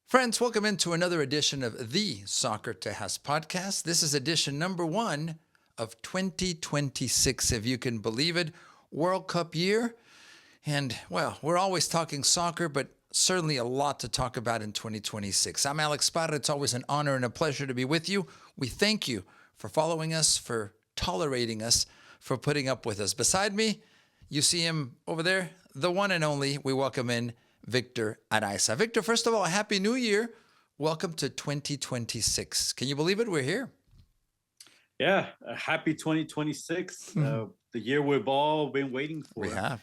Friends, welcome into another edition of the Soccer Tejas podcast. This is edition number 1 of 2026, if you can believe it. World Cup year. And, well, we're always talking soccer, but certainly a lot to talk about in 2026. I'm Alex Parra. It's always an honor and a pleasure to be with you. We thank you for following us, for tolerating us, for putting up with us. Beside me, you see him over there, the one and only. We welcome in Victor Araiza. Victor, first of all, Happy New Year. Welcome to 2026. Can you believe it? We're here. Yeah, happy 2026. The year we've all been waiting for. We have.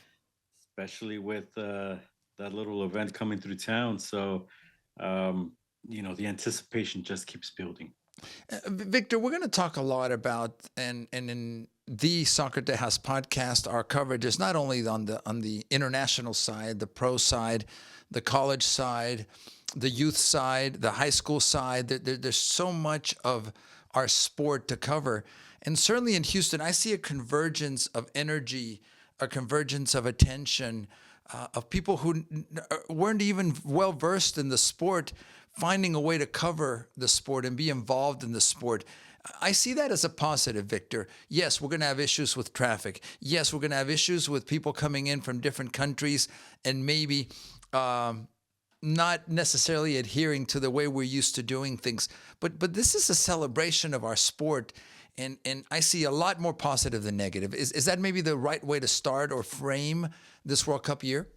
Especially with that little event coming through town. So, the anticipation just keeps building. Victor, we're going to talk a lot about, and in the Soccer Tejas podcast, our coverage is not only on the international side, the pro side, the college side, the youth side, the high school side. There's so much of our sport to cover. And certainly in Houston, I see a convergence of energy, a convergence of attention, of people who weren't even well versed in the sport, finding a way to cover the sport and be involved in the sport. I see that as a positive, Victor. Yes, we're going to have issues with traffic. Yes, we're going to have issues with people coming in from different countries and maybe not necessarily adhering to the way we're used to doing things. But this is a celebration of our sport, and I see a lot more positive than negative. Is that maybe the right way to start or frame this World Cup year?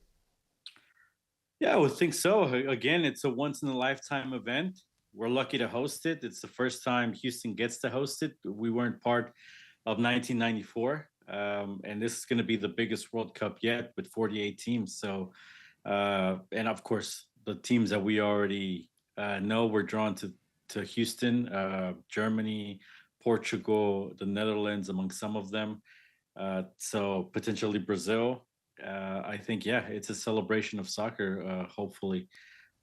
Yeah, I would think so. Again, it's a once in a lifetime event. We're lucky to host it. It's the first time Houston gets to host it. We weren't part of 1994. And this is going to be the biggest World Cup yet with 48 teams. So, and of course, the teams that we already know were drawn to Houston, Germany, Portugal, the Netherlands, among some of them. So potentially Brazil. I think, yeah, it's a celebration of soccer, hopefully,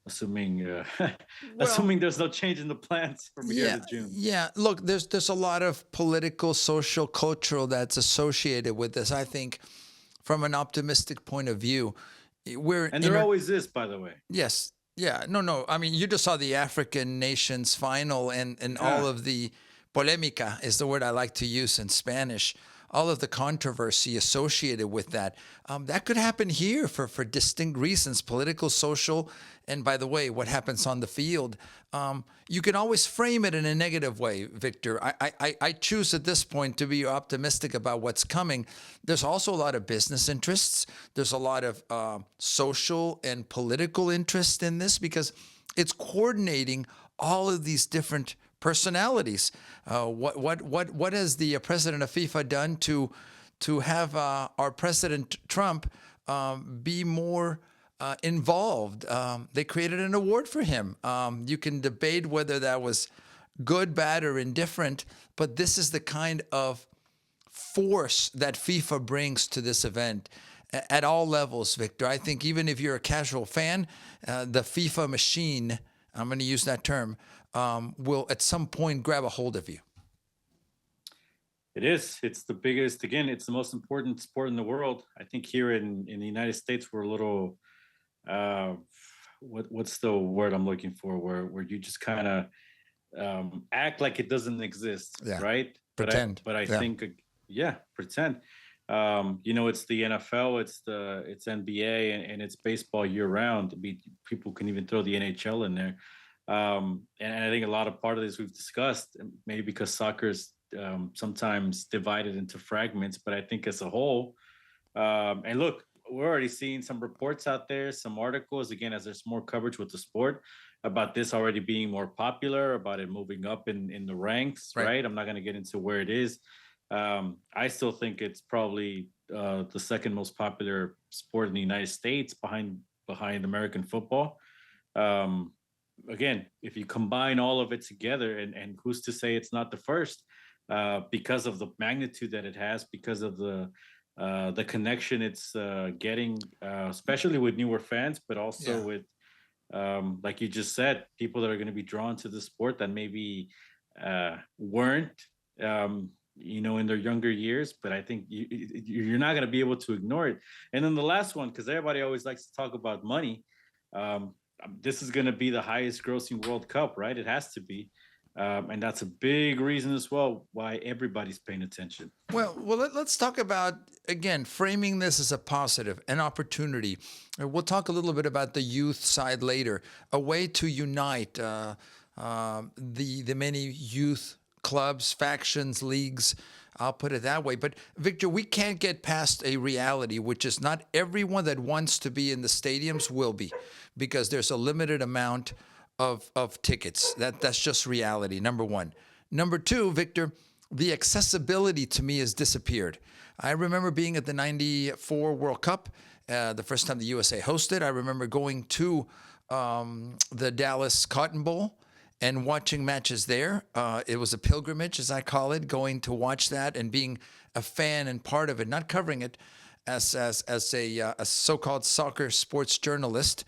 assuming Well, assuming there's no change in the plans from here yeah, to June. yeah. Look, there's a lot of political, social, cultural that's associated with this. I think, from an optimistic point of view, we're And there in. always is, by the way. Yes, yeah. No. I mean, you just saw the African nations final and all Yeah. of the polemica is the word I like to use in Spanish. All of the controversy associated with that. That could happen here for distinct reasons, political, social, and by the way, what happens on the field. You can always frame it in a negative way, Victor. I choose at this point to be optimistic about what's coming. There's also a lot of business interests. There's a lot of social and political interest in this because it's coordinating all of these different personalities. What has the president of FIFA done to have our president Trump be more involved? They created an award for him. You can debate whether that was good, bad, or indifferent, but this is the kind of force that FIFA brings to this event at all levels, Victor. I think even if you're a casual fan, the FIFA machine, I'm going to use that term, will at some point grab a hold of you. It is. It's the biggest. Again, it's the most important sport in the world. I think here in the United States, we're a little. Uh, what's the word I'm looking for? Where you just kind of act like it doesn't exist, Yeah. right? Pretend. But I Yeah. think, yeah, pretend. It's the NFL, it's NBA, and it's baseball year round. I mean, people can even throw the NHL in there. And I think a lot of part of this we've discussed, maybe because soccer is sometimes divided into fragments, but I think as a whole, and look, we're already seeing some reports out there, some articles, again, as there's more coverage with the sport about this already being more popular, about it moving up in the ranks, Right. right? I'm not going to get into where it is. I still think it's probably the second most popular sport in the United States behind American football. Um, Again, if you combine all of it together, and who's to say it's not the first, because of the magnitude that it has, because of the connection it's getting, especially with newer fans, but also Yeah. with, like you just said, people that are going to be drawn to the sport that maybe weren't, in their younger years. But I think you're not going to be able to ignore it. And then the last one, because everybody always likes to talk about money. this is going to be the highest grossing World Cup, right? It has to be. And that's a big reason as well why everybody's paying attention. Let's talk about, again, framing this as a positive, an opportunity. We'll talk a little bit about the youth side later, a way to unite the many youth clubs, factions, leagues. I'll put it that way. But Victor, we can't get past a reality, which is not everyone that wants to be in the stadiums will be, because there's a limited amount of tickets. That's just reality, number one. Number two, Victor, the accessibility to me has disappeared. I remember being at the 94 World Cup, the first time the USA hosted. I remember going to the Dallas Cotton Bowl and watching matches there. It was a pilgrimage, as I call it, going to watch that and being a fan and part of it, not covering it as a so-called soccer sports journalist.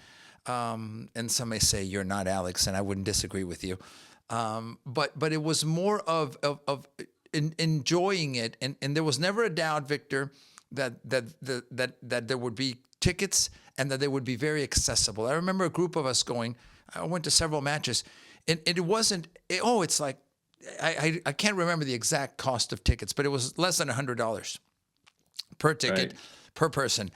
And some may say you're not, Alex, and I wouldn't disagree with you. But it was more of enjoying it, and there was never a doubt, Victor, that there would be tickets and that they would be very accessible. I remember a group of us going. I went to several matches, and it wasn't. It's like I can't remember the exact cost of tickets, but it was less than $100 per ticket, right, per person.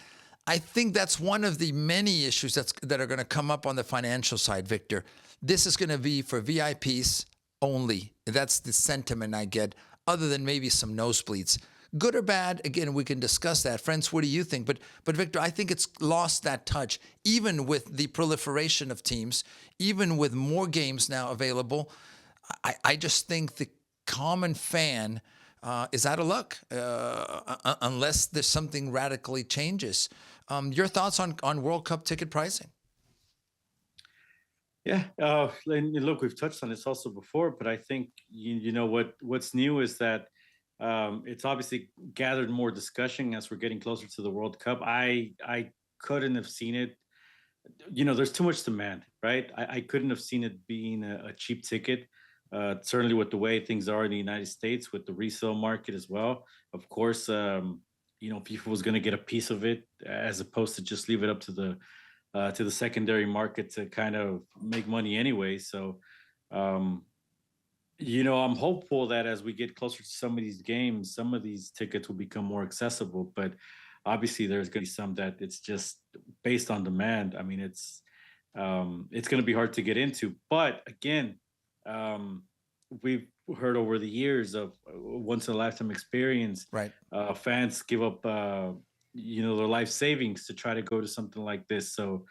I think that's one of the many issues that are going to come up on the financial side, Victor. This is going to be for VIPs only. That's the sentiment I get, other than maybe some nosebleeds. Good or bad, again, we can discuss that. Friends, what do you think? But Victor, I think it's lost that touch, even with the proliferation of teams, even with more games now available. I just think the common fan is out of luck unless there's something radically changes. Your thoughts on World Cup ticket pricing? Yeah, and look, we've touched on this also before, but I think you know what's new is that it's obviously gathered more discussion as we're getting closer to the World Cup. I couldn't have seen it. There's too much demand, right? I couldn't have seen it being a cheap ticket. Certainly with the way things are in the United States, with the resale market as well. Of course, FIFA was going to get a piece of it as opposed to just leave it up to the secondary market to kind of make money anyway. So, I'm hopeful that as we get closer to some of these games, some of these tickets will become more accessible. But obviously, there's going to be some that it's just based on demand. I mean, it's going to be hard to get into. But again, we've heard over the years of once in a lifetime experience, right? Fans give up, their life savings to try to go to something like this. So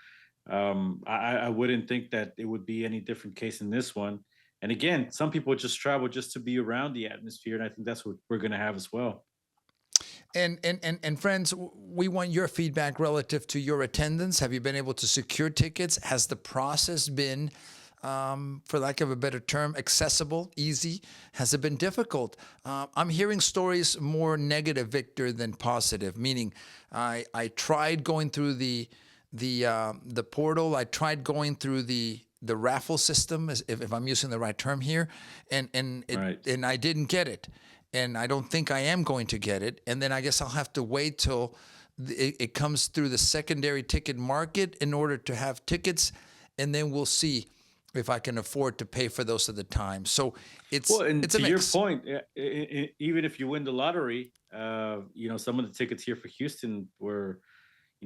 I wouldn't think that it would be any different case in this one. And again, some people just travel just to be around the atmosphere, and I think that's what we're going to have as well. And friends, we want your feedback relative to your attendance. Have you been able to secure tickets? Has the process been, for lack of a better term, accessible, easy? Has it been difficult? I'm hearing stories more negative, Victor, than positive. Meaning, I tried going through the portal. I tried going through the raffle system, if I'm using the right term here, and I didn't get it, and I don't think I am going to get it. And then I guess I'll have to wait till it comes through the secondary ticket market in order to have tickets, and then we'll see if I can afford to pay for those at the time. So it's a mix. To your point, even if you win the lottery, some of the tickets here for Houston were,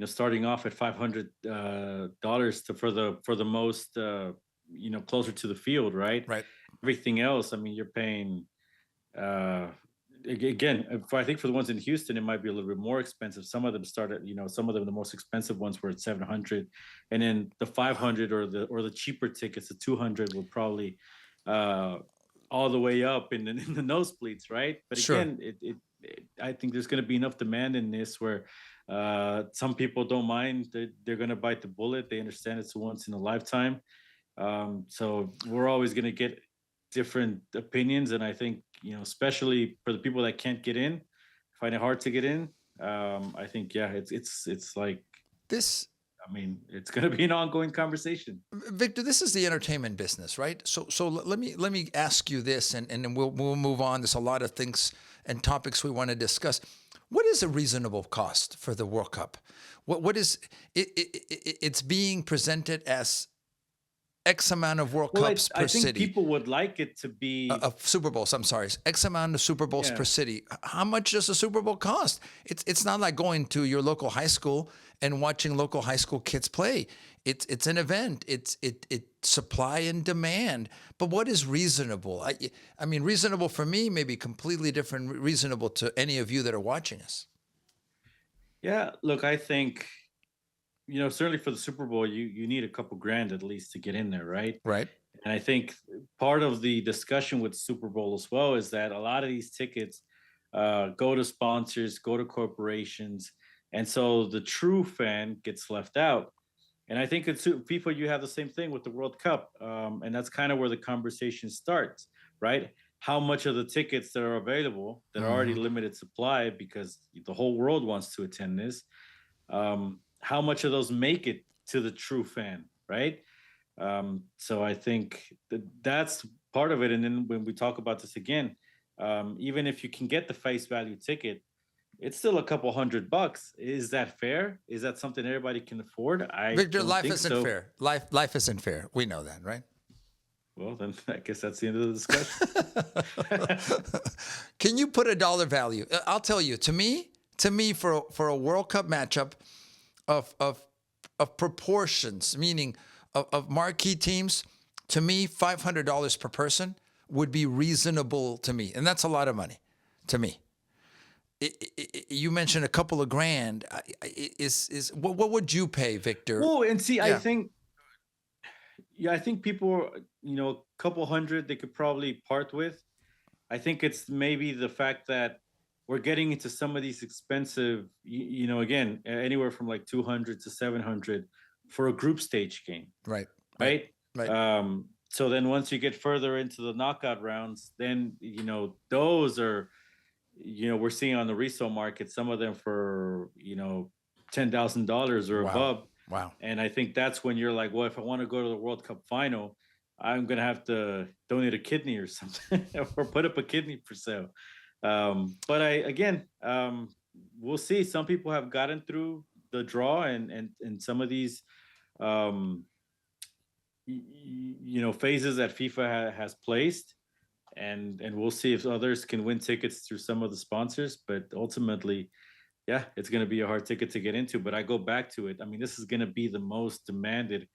starting off at $500 for the most, closer to the field, right? Right. Everything else, I mean, you're paying. Again, I think for the ones in Houston, it might be a little bit more expensive. Some of them started, some of them, the most expensive ones were at 700, and then the 500 or the cheaper tickets, the 200, were probably all the way up in the nosebleeds, right? But again, I think there's going to be enough demand in this where some people don't mind. They're going to bite the bullet. They understand it's once in a lifetime. So we're always going to get different opinions, and I think especially for the people that can't get in, find it hard to get in. I think it's like this. I mean, it's going to be an ongoing conversation. Victor, this is the entertainment business, right? So let me ask you this, and then we'll move on. There's a lot of things and topics we want to discuss. What is a reasonable cost for the World Cup? What is it? It's being presented as X amount of World Well, Cups I per think city. people would like it to be, Of Super Bowls, I'm sorry, X amount of Super Bowls per yeah. city. How much does a Super Bowl cost? It's not like going to your local high school and watching local high school kids play. It's an event. It supply and demand. But what is reasonable? I mean, reasonable for me may be completely different. Reasonable to any of you that are watching us, Yeah, look, I think, certainly for the Super Bowl, you need a couple grand at least to get in there, right? right? And I think part of the discussion with Super Bowl as well is that a lot of these tickets go to sponsors, go to corporations, and so the true fan gets left out. And I think it's FIFA, you have the same thing with the World Cup, and that's kind of where the conversation starts, right? How much of the tickets that are available that are already Hmm. limited supply because the whole world wants to attend this, how much of those make it to the true fan, right? So I think that's part of it. And then when we talk about this again, even if you can get the face value ticket, it's still a couple $100. Is that fair? Is that something everybody can afford? I Victor, don't life think isn't so. fair. Life isn't fair. We know that, right? Well, then I guess that's the end of the discussion. Can you put a dollar value? I'll tell you. To me, for a World Cup matchup of proportions, meaning of marquee teams, to me, $500 per person would be reasonable to me, and that's a lot of money to me. You mentioned a couple of grand. Is what would you pay, Victor? Well, and see, I Yeah, think, yeah, I think people, a couple hundred they could probably part with. I think it's maybe the fact that we're getting into some of these expensive, again, anywhere from like 200 to 700 for a group stage game, right, right, right? right. So then once you get further into the knockout rounds, then, those are, we're seeing on the resale market, some of them for, $10,000 or Wow, above. wow. And I think that's when you're like, well, if I want to go to the World Cup final, I'm gonna have to donate a kidney or something, or put up a kidney for sale. But we'll see. Some people have gotten through the draw, and some of these, um, phases that FIFA has placed, and we'll see if others can win tickets through some of the sponsors. But ultimately, yeah, it's going to be a hard ticket to get into. But I go back to it. I mean, this is going to be the most demanded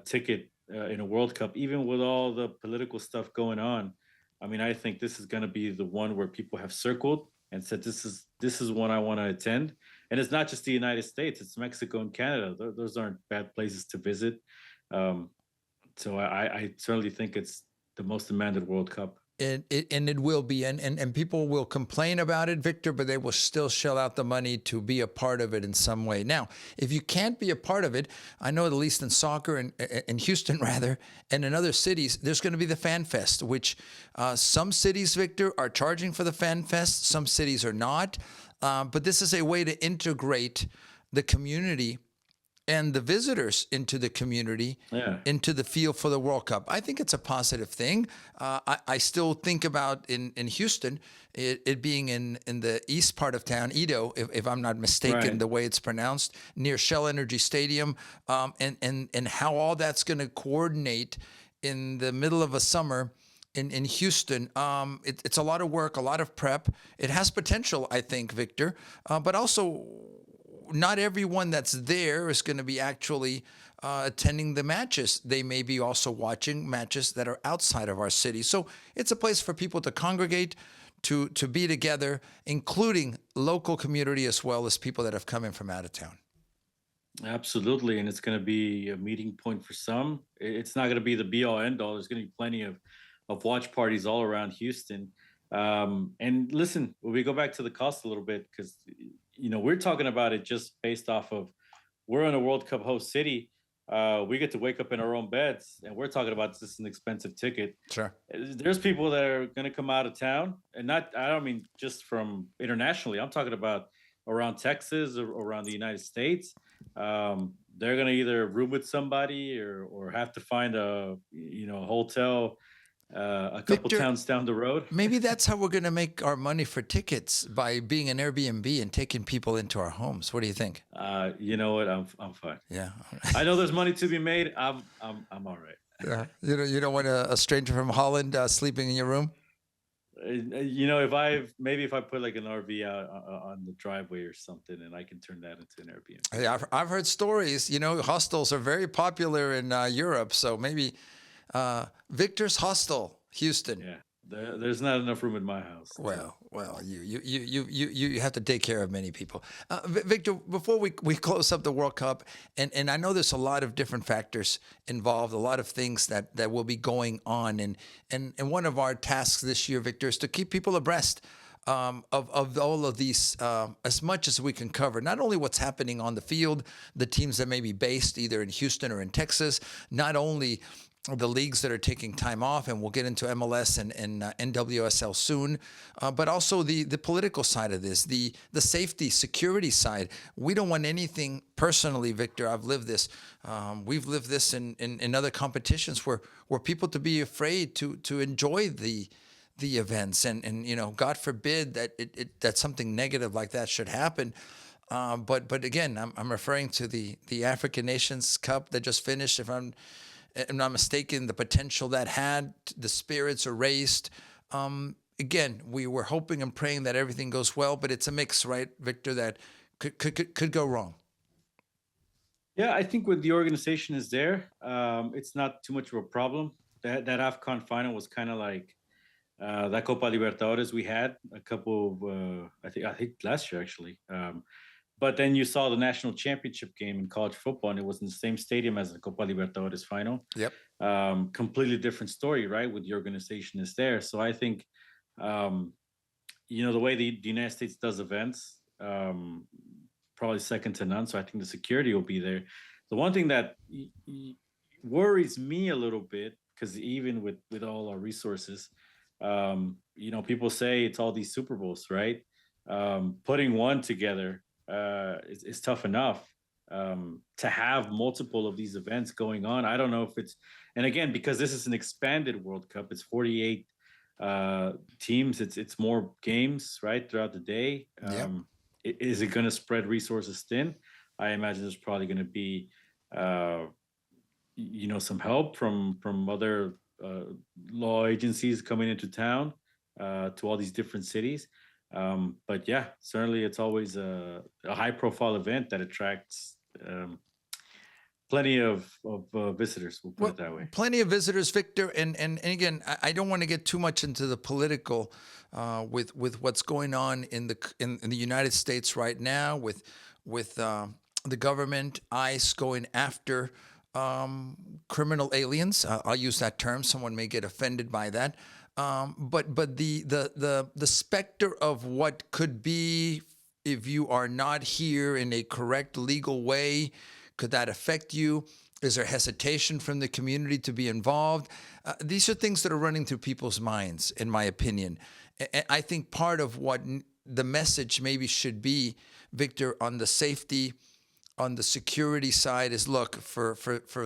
ticket in a World Cup, even with all the political stuff going on. I mean, I think this is going to be the one where people have circled and said, "This is one I want to attend." And it's not just the United States; it's Mexico and Canada. Those aren't bad places to visit. Um, so I certainly think it's the most demanded World Cup. And it will be, and people will complain about it, Victor, but they will still shell out the money to be a part of it in some way. Now, if you can't be a part of it, I know at least in soccer and in Houston rather, and in other cities, there's going to be the Fan Fest, which some cities, Victor, are charging for the Fan Fest. Some cities are not, but this is a way to integrate the community and the visitors into the community, Yeah. into the field for the World Cup. I think it's a positive thing. I still think about in Houston, it being in the east part of town, Edo, if I'm not mistaken, Right. the way it's pronounced, near Shell Energy Stadium, and how all that's going to coordinate in the middle of a summer in Houston. It's a lot of work, a lot of prep. It has potential, I think, Victor, but also not everyone that's there is going to be actually attending the matches. They may be also watching matches that are outside of our city. So it's a place for people to congregate, to be together, including local community as well as people that have come in from out of town. Absolutely, and it's going to be a meeting point for some. It's not going to be the be all end all. There's going to be plenty of watch parties all around Houston. And listen, when we go back to the cost a little bit, because we're talking about it just based off of we're in a World Cup host city. We get to wake up in our own beds, and we're talking about this is an expensive ticket. Sure. There's people that are going to come out of town, and not I don't mean just from internationally. I'm talking about around Texas or around the United States. They're going to either room with somebody or have to find a hotel a couple Victor, towns down the road. maybe that's how we're going to make our money for tickets, by being an Airbnb and taking people into our homes. What do you think? You know what? I'm fine. Yeah. I know there's money to be made. I'm all right. Yeah. You don't want a stranger from Holland sleeping in your room? You know, if I put like an RV out on the driveway or something, and I can turn that into an Airbnb. Yeah, I've heard stories. Hostels are very popular in Europe. So maybe Victor's Hostel, Houston. Yeah, there's not enough room in my house. Well, you have to take care of many people. Victor, before we close up the World Cup, and I know there's a lot of different factors involved, a lot of things that will be going on, and one of our tasks this year, Victor, is to keep people abreast of all of these as much as we can cover. Not only what's happening on the field, the teams that may be based either in Houston or in Texas, not only the leagues that are taking time off, and we'll get into MLS and NWSL soon, but also the political side of this, the safety, security side. We don't want anything, personally, Victor, I've lived this. We've lived this in other competitions where people to be afraid to enjoy the events, and God forbid that that something negative like that should happen. But again, I'm referring to the African Nations Cup that just finished. If I'm not mistaken, the potential that had, the spirits are raised. Again, we were hoping and praying that everything goes well, but it's a mix, right, Victor, that could go wrong. Yeah, I think when the organization is there, it's not too much of a problem. That AFCON final was kind of like that Copa Libertadores we had a couple of I think last year actually. But then you saw the national championship game in college football, and it was in the same stadium as the Copa Libertadores final. Yep. Completely different story, right? With the organization is there. So I think, the way the United States does events, probably second to none. So I think the security will be there. The one thing that worries me a little bit, because even with all our resources, people say it's all these Super Bowls, right? Putting one together is tough enough. To have multiple of these events going on, I don't know if it's, and again, because this is an expanded World Cup, it's 48 teams, it's more games, right, throughout the day. Yep. Is it going to spread resources thin? I imagine there's probably going to be, some help from other law agencies coming into town to all these different cities. But yeah, certainly it's always a high-profile event that attracts plenty of visitors. We'll put it that way. Plenty of visitors, Victor. And again, I don't want to get too much into the political with what's going on in the United States right now with the government, ICE going after criminal aliens. I'll use that term. Someone may get offended by that. But the specter of what could be if you are not here in a correct legal way, could that affect you? Is there hesitation from the community to be involved? These are things that are running through people's minds, in my opinion. I think part of what the message maybe should be, Victor, on the safety, on the security side is, look, for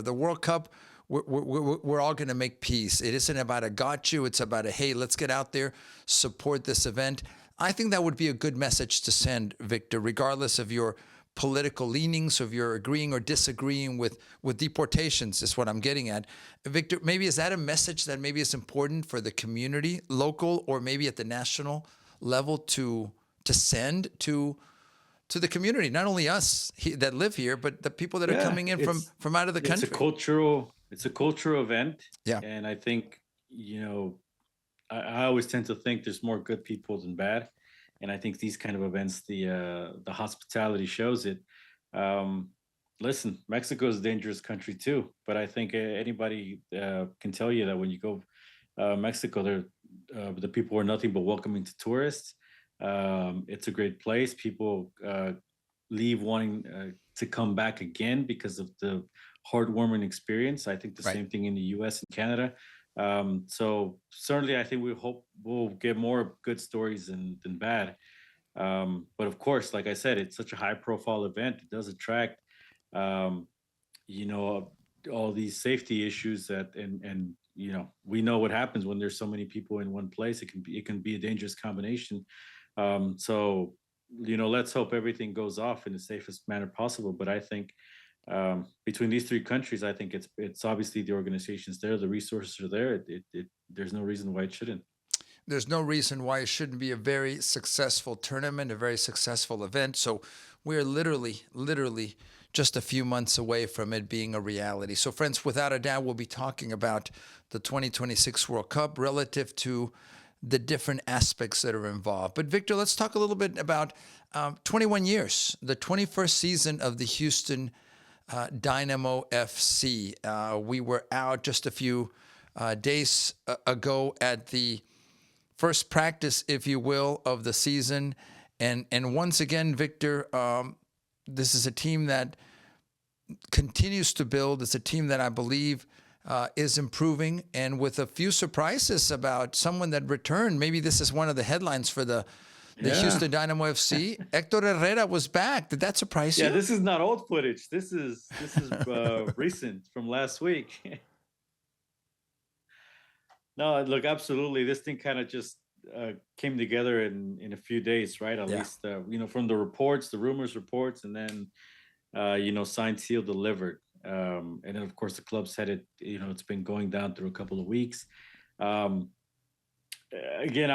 the World Cup, we're all going to make peace. It isn't about a got you. It's about a, hey, let's get out there, support this event. I think that would be a good message to send, Victor, regardless of your political leanings, of your agreeing or disagreeing with deportations, is what I'm getting at. Victor, maybe is that a message that maybe is important for the community, local or maybe at the national level, to send to the community, not only us that live here, but the people that are coming in from out of the country? It's a cultural event. Yeah. And I think, I always tend to think there's more good people than bad. And I think these kind of events, the hospitality shows it. Listen, Mexico is a dangerous country too, but I think anybody can tell you that when you go Mexico, the people are nothing but welcoming to tourists. It's a great place. People leave wanting to come back again because of the heartwarming experience. I think the same thing in the US and Canada. So certainly I think we'll get more good stories than bad. But of course, like I said, it's such a high profile event. It does attract, all these safety issues and we know what happens when there's so many people in one place. It can be a dangerous combination. So let's hope everything goes off in the safest manner possible. But I think between these three countries, I think it's obviously the organizations there, the resources are there. There's no reason why it shouldn't. There's no reason why it shouldn't be a very successful tournament, a very successful event. So we're literally just a few months away from it being a reality. So, friends, without a doubt, we'll be talking about the 2026 World Cup relative to the different aspects that are involved. But, Victor, let's talk a little bit about 21 years, the 21st season of the Houston Dynamo FC. We were out just a few days ago at the first practice, if you will, of the season. And once again, Victor, this is a team that continues to build. It's a team that I believe is improving, and with a few surprises about someone that returned. Maybe this is one of the headlines for the Yeah. Houston Dynamo FC. Hector Herrera was back. Did that surprise Yeah, you? this is not old footage. This is recent from last week. No, look, absolutely. This thing kind of just came together in a few days, right? At Yeah. least from the reports, the rumors reports, and then signed, sealed, delivered. And then of course the club said it. It's been going down through a couple of weeks. Um, Again,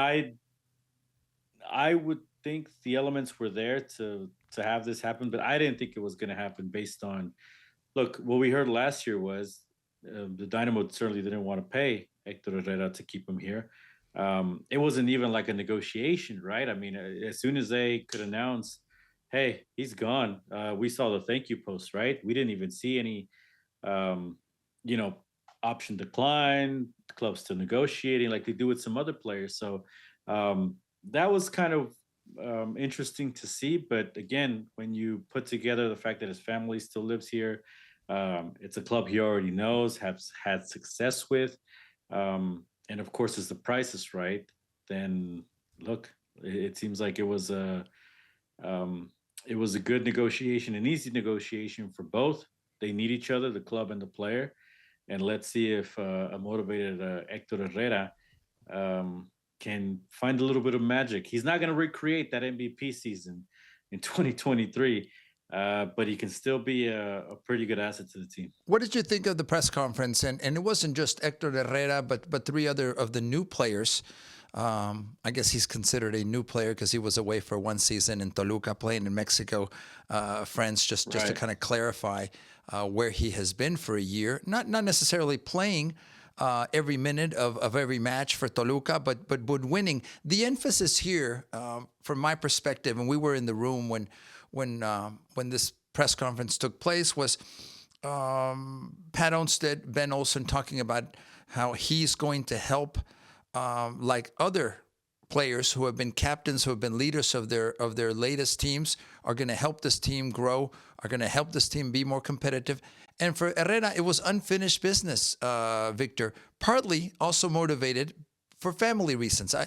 I would think the elements were there to have this happen, but I didn't think it was going to happen based on, look, what we heard last year was the Dynamo certainly didn't want to pay Hector Herrera to keep him here. It wasn't even like a negotiation, right? I mean, as soon as they could announce, hey, he's gone, we saw the thank you post, right? We didn't even see any, um, you know, option decline, clubs still negotiating like they do with some other players. So that was kind of interesting to see. But again, when you put together the fact that his family still lives here, it's a club he already knows, has had success with, and of course, as the price is right, then look, it seems like um, it was a good negotiation, an easy negotiation for both. They need each other, the club and the player, and let's see if a motivated Hector Herrera can find a little bit of magic. He's not going to recreate that MVP season in 2023, but he can still be a pretty good asset to the team. What did you think of the press conference? And it wasn't just Hector Herrera, but three other of the new players. I guess he's considered a new player because he was away for one season in Toluca playing in Mexico. France, just to Right. kind of clarify where he has been for a year. Not necessarily playing every minute of every match for Toluca, but winning. The emphasis here, from my perspective, and we were in the room when this press conference took place, was Pat Onstead, Ben Olsen talking about how he's going to help, like other players who have been captains, who have been leaders of their latest teams, are going to help this team grow, are going to help this team be more competitive. And for Herrera, it was unfinished business, Victor, partly also motivated for family reasons. I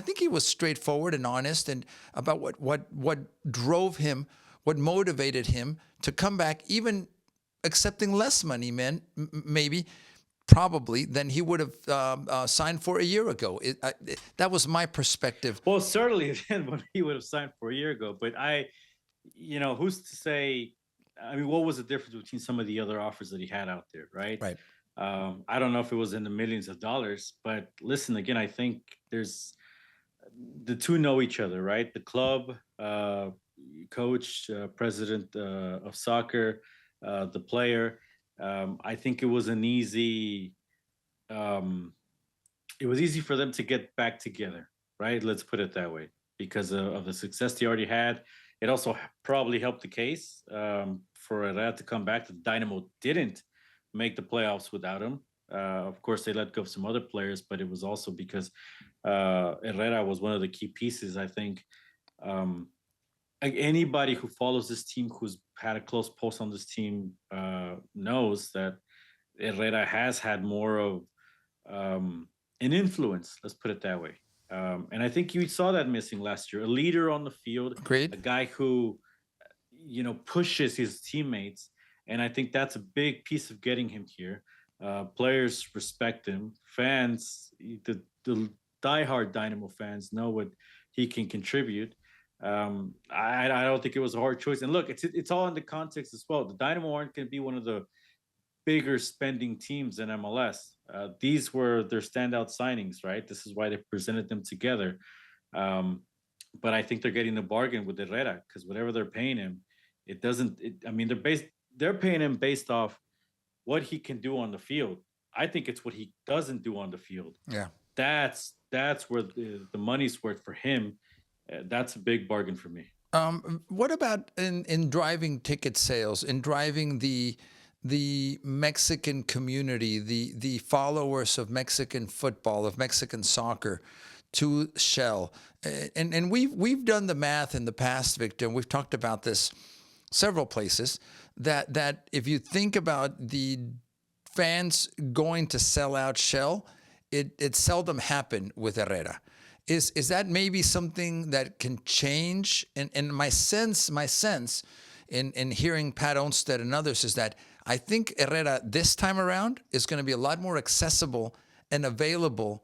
think he was straightforward and honest and about what drove him, what motivated him to come back, even accepting less money, maybe, probably, than he would have signed for a year ago. That was my perspective. Well, certainly then when he would have signed for a year ago. But who's to say? I mean, what was the difference between some of the other offers that he had out there, right? Right. I don't know if it was in the millions of dollars, but listen, again, I think there's the two know each other, right? The club, coach, president of soccer, the player. I think it was an easy. It was easy for them to get back together, right? Let's put it that way, because of the success they already had. It also probably helped the case for Herrera to come back. The Dynamo didn't make the playoffs without him. Of course, they let go of some other players, but it was also because Herrera was one of the key pieces. I think like anybody who follows this team, who's had a close pulse on this team, knows that Herrera has had more of an influence. Let's put it that way. And I think you saw that missing last year. A leader on the field, a Agreed. guy who pushes his teammates, and I think that's a big piece of getting him here. Players respect him. Fans, the diehard Dynamo fans know what he can contribute. I don't think it was a hard choice. And look, it's all in the context as well. The Dynamo aren't going to be one of the bigger spending teams in MLS. These were their standout signings, right? This is why they presented them together. Um, but I think they're getting a bargain with Herrera because whatever they're paying him, it doesn't. I mean, they're paying him based off what he can do on the field. I think it's what he doesn't do on the field. Yeah. That's where the money's worth for him. That's a big bargain for me. What about in driving ticket sales, in driving the Mexican community, the followers of Mexican football, of Mexican soccer, to Shell? And we've done the math in the past, Victor, and we've talked about this several places. That if you think about the fans going to sell out Shell, it seldom happened with Herrera. Is that maybe something that can change? And my sense in hearing Pat Onstead and others is that I think Herrera this time around is going to be a lot more accessible and available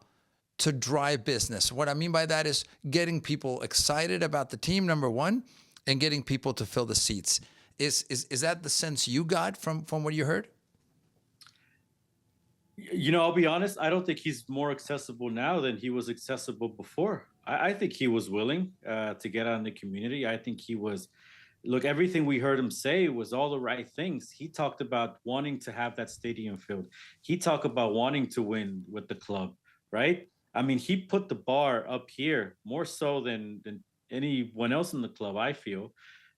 to drive business. What I mean by that is getting people excited about the team, number one, and getting people to fill the seats. Is that the sense you got from what you heard? I'll be honest. I don't think he's more accessible now than he was accessible before. I think he was willing to get out in the community. I think he was. Look, everything we heard him say was all the right things. He talked about wanting to have that stadium filled. He talked about wanting to win with the club, right? I mean, he put the bar up here more so than anyone else in the club, I feel.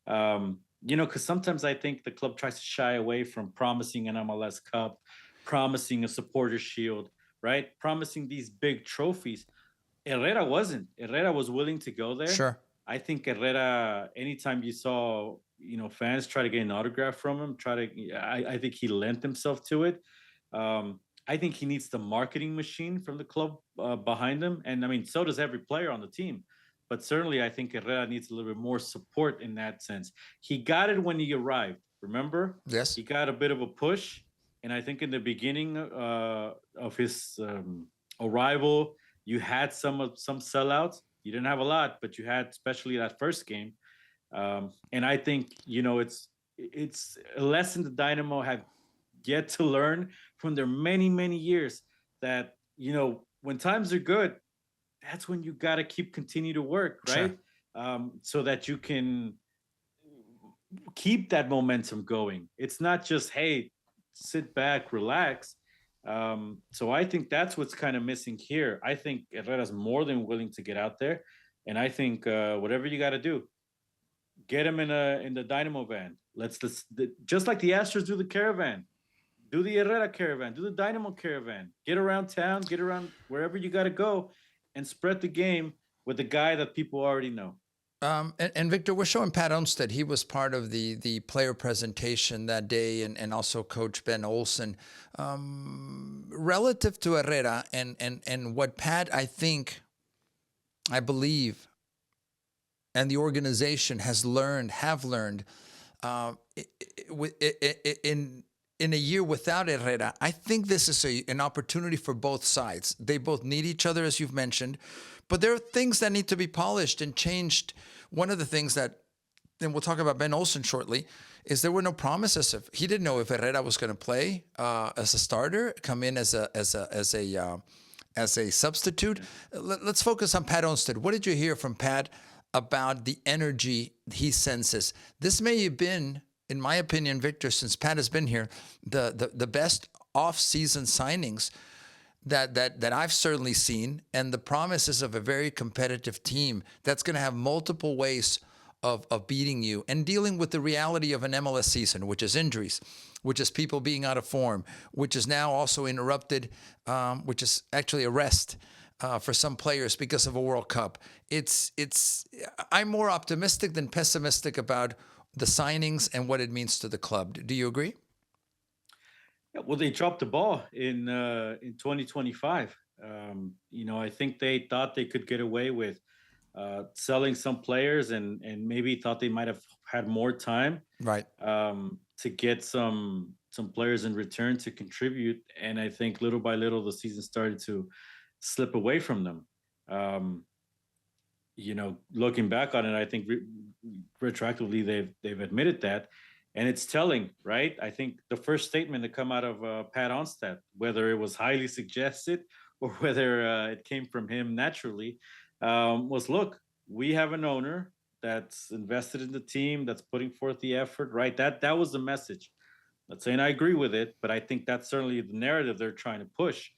Because sometimes I think the club tries to shy away from promising an MLS Cup, promising a supporter shield, right? Promising these big trophies. Herrera wasn't. Herrera was willing to go there. Sure. I think Herrera, anytime you saw, fans try to get an autograph from him, I think he lent himself to it. I think he needs the marketing machine from the club behind him. And I mean, so does every player on the team. But certainly, I think Herrera needs a little bit more support in that sense. He got it when he arrived. Remember? Yes. He got a bit of a push. And I think in the beginning of his arrival, you had some sellouts. You didn't have a lot, but you had, especially that first game. And I think it's a lesson the Dynamo have yet to learn from their many years. That when times are good, that's when you got to continue to work, right? Sure. So that you can keep that momentum going. It's not just, hey, sit back, relax. So I think that's what's kind of missing here. I think Herrera's more than willing to get out there, and I think whatever you got to do, get him in the Dynamo van. Let's just like the Astros do the caravan, do the Herrera caravan, do the Dynamo caravan. Get around town, get around wherever you got to go, and spread the game with the guy that people already know. And Victor, we're showing Pat Onstead. He was part of the player presentation that day, and also Coach Ben Olsen. Relative to Herrera and what Pat, I believe, and the organization have learned in a year without Herrera, I think this is an opportunity for both sides. They both need each other, as you've mentioned, but there are things that need to be polished and changed. One of the things that, and we'll talk about Ben Olsen shortly, is there were no promises. He didn't know if Herrera was going to play as a starter, come in as a substitute. Let's focus on Pat Onstead. What did you hear from Pat about the energy he senses? This may have been, in my opinion, Victor, since Pat has been here, the best off-season signings that I've certainly seen, and the promises of a very competitive team that's going to have multiple ways of beating you and dealing with the reality of an MLS season, which is injuries, which is people being out of form, which is now also interrupted, which is actually a rest for some players because of a World Cup. I'm more optimistic than pessimistic about the signings and what it means to the club. Do you agree? Yeah, well, they dropped the ball in 2025. I think they thought they could get away with selling some players and maybe thought they might have had more time, right, to get some some players in return to contribute, and I think little by little the season started to slip away from them. Um, Looking back on it, I think retroactively they've admitted that, and it's telling, right? I think the first statement to come out of Pat Onstad, whether it was highly suggested or whether it came from him naturally, was, "Look, we have an owner that's invested in the team, that's putting forth the effort." Right? That was the message. Not saying I agree with it, but I think that's certainly the narrative they're trying to push.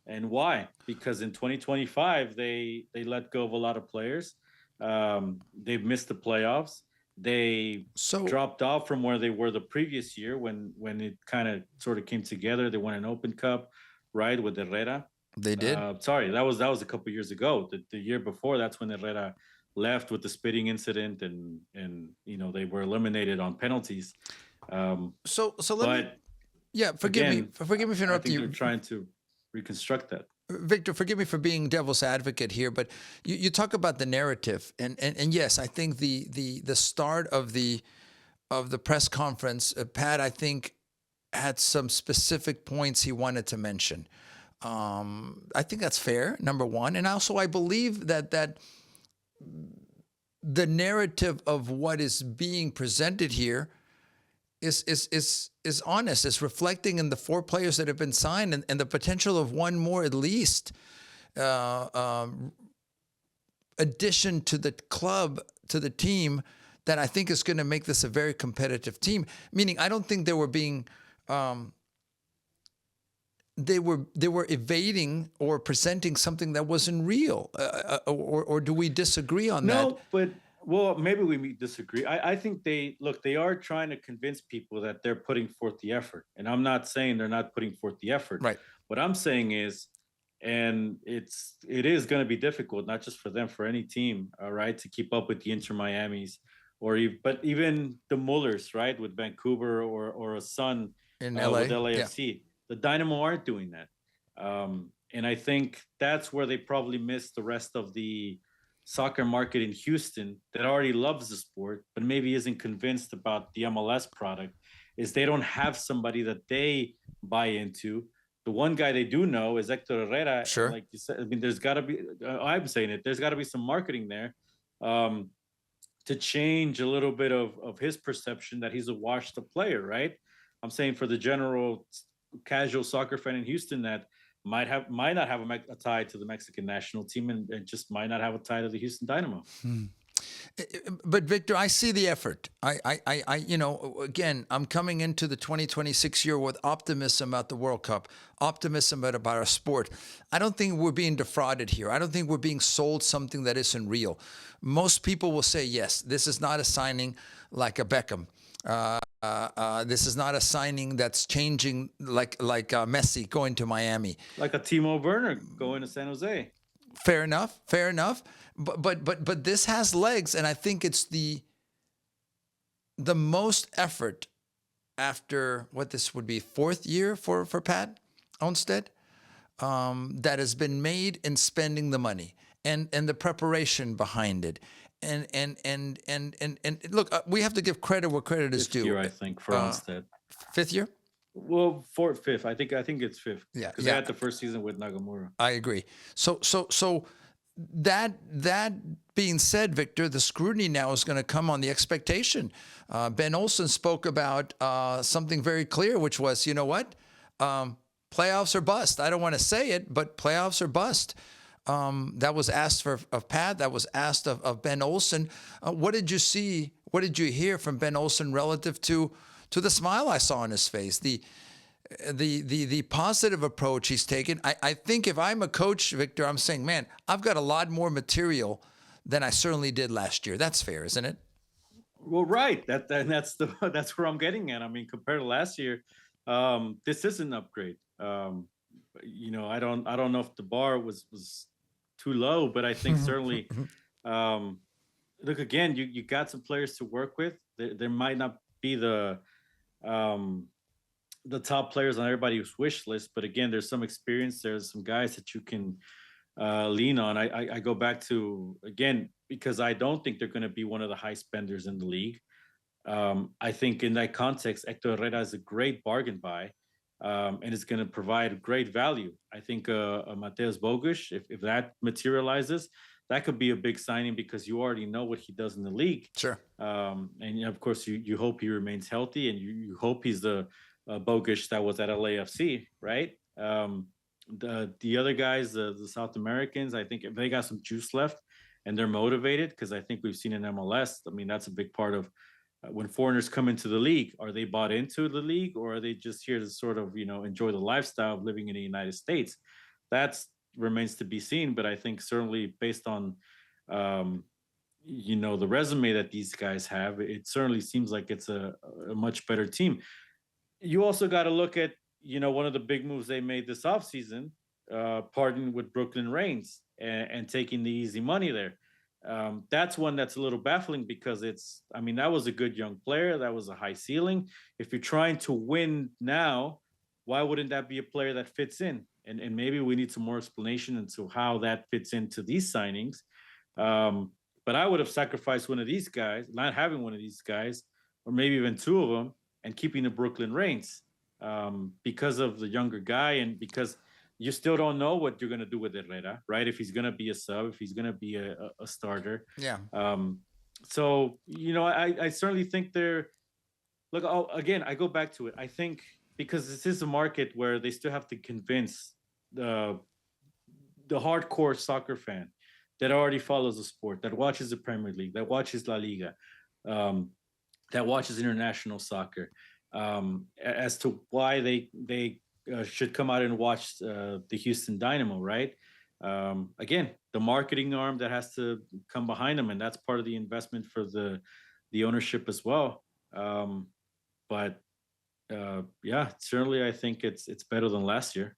And why? Because in 2025 they let go of a lot of players. They've missed the playoffs. They So dropped off from where they were the previous year when it kind of sort of came together. They won an Open Cup, right, with Herrera. they did. Sorry, that was a couple years ago. The year before, that's when Herrera left with the spitting incident, and they were eliminated on penalties. Um, So let me, but yeah, again, forgive me for I interrupting think they're you, trying to reconstruct that. Victor. Forgive me for being devil's advocate here, but you talk about the narrative, and yes, I think the start of the press conference, Pat, I think had some specific points he wanted to mention. I think that's fair, number one, and also I believe that the narrative of what is being presented here is honest. It's reflecting in the four players that have been signed, and the potential of one more at least uh, um, addition to the club, to the team, that I think is going to make this a very competitive team. Meaning, I don't think they were being they were evading or presenting something that wasn't real, or do we disagree on that? No, but well, maybe we disagree. I think they are trying to convince people that they're putting forth the effort, and I'm not saying they're not putting forth the effort. Right. What I'm saying is, and it is going to be difficult, not just for them, for any team, all right, to keep up with the Inter Miami's, but even the Mullers, right, with Vancouver, or a Sun In with LA, yeah. LAFC. The Dynamo aren't doing that, and I think that's where they probably missed the rest of the soccer market in Houston that already loves the sport, but maybe isn't convinced about the MLS product, is they don't have somebody that they buy into. The one guy they do know is Hector Herrera. And Sure. like you said, I mean, there's got to be, I'm saying it, there's got to be some marketing there, um, to change a little bit of his perception that he's a washed up player, right? I'm saying for the general casual soccer fan in Houston that might not have a tie to the Mexican national team, and just might not have a tie to the Houston Dynamo. But Victor, I see the effort. Again, I'm coming into the 2026 year with optimism about the World Cup, optimism about our sport. I don't think we're being defrauded here. I don't think we're being sold something that isn't real. Most people will say, yes, this is not a signing like a Beckham. This is not a signing that's changing like Messi going to Miami. Like a Timo Werner going to San Jose. Fair enough. Fair enough. But this has legs, and I think it's the most effort after what this would be fourth year for Pat Onstad, that has been made in spending the money and the preparation behind it. And look, we have to give credit where credit is Fifth due. year, I think, for Onstead. Fifth year? Well, fourth, fifth. I think it's fifth. Yeah, because yeah. they had the first season with Nagamura. I agree. So that being said, Victor, the scrutiny now is going to come on the expectation. Ben Olsen spoke about something very clear, which was, you know what? Playoffs are bust. I don't want to say it, but playoffs are bust. That was asked of Pat. That was asked of Ben Olsen. What did you see? What did you hear from Ben Olsen relative to the smile I saw on his face? The positive approach he's taken. I think if I'm a coach, Victor, I'm saying, man, I've got a lot more material than I certainly did last year. That's fair, isn't it? Well, right. That's where I'm getting at. I mean, compared to last year, this is an upgrade. I don't know if the bar was too low, but I think certainly, look, again, you got some players to work with. There might not be the top players on everybody's wish list, but again, there's some experience. There's some guys that you can lean on. I go back to, again, because I don't think they're going to be one of the high spenders in the league. I think in that context, Hector Herrera is a great bargain buy, and it's going to provide great value. I think Mateus Bogusz, if that materializes, that could be a big signing because you already know what he does in the league. Sure. And of course, you hope he remains healthy, and you hope he's the Bogusz that was at LAFC, right? The other guys, the South Americans, I think if they got some juice left and they're motivated, because I think we've seen in MLS, I mean, that's a big part of when foreigners come into the league. Are they bought into the league, or are they just here to sort of, enjoy the lifestyle of living in the United States? That's remains to be seen. But I think certainly based on, the resume that these guys have, it certainly seems like it's a much better team. You also got to look at, one of the big moves they made this offseason, partnering with Brooklyn Reigns and taking the easy money there. That's one that's a little baffling because that was a good young player. That was a high ceiling. If you're trying to win now, why wouldn't that be a player that fits in? And maybe we need some more explanation into how that fits into these signings. But I would have sacrificed one of these guys, not having one of these guys, or maybe even two of them, and keeping the Brooklyn Reigns because of the younger guy and because you still don't know what you're going to do with Herrera, right? If he's going to be a sub, if he's going to be a starter. Yeah. So, I certainly think again, I go back to it. I think because this is a market where they still have to convince the hardcore soccer fan that already follows the sport, that watches the Premier League, that watches La Liga, that watches international soccer, as to why they should come out and watch the Houston Dynamo, right? Again, the marketing arm that has to come behind them, and that's part of the investment for the ownership as well. But yeah, certainly I think it's better than last year.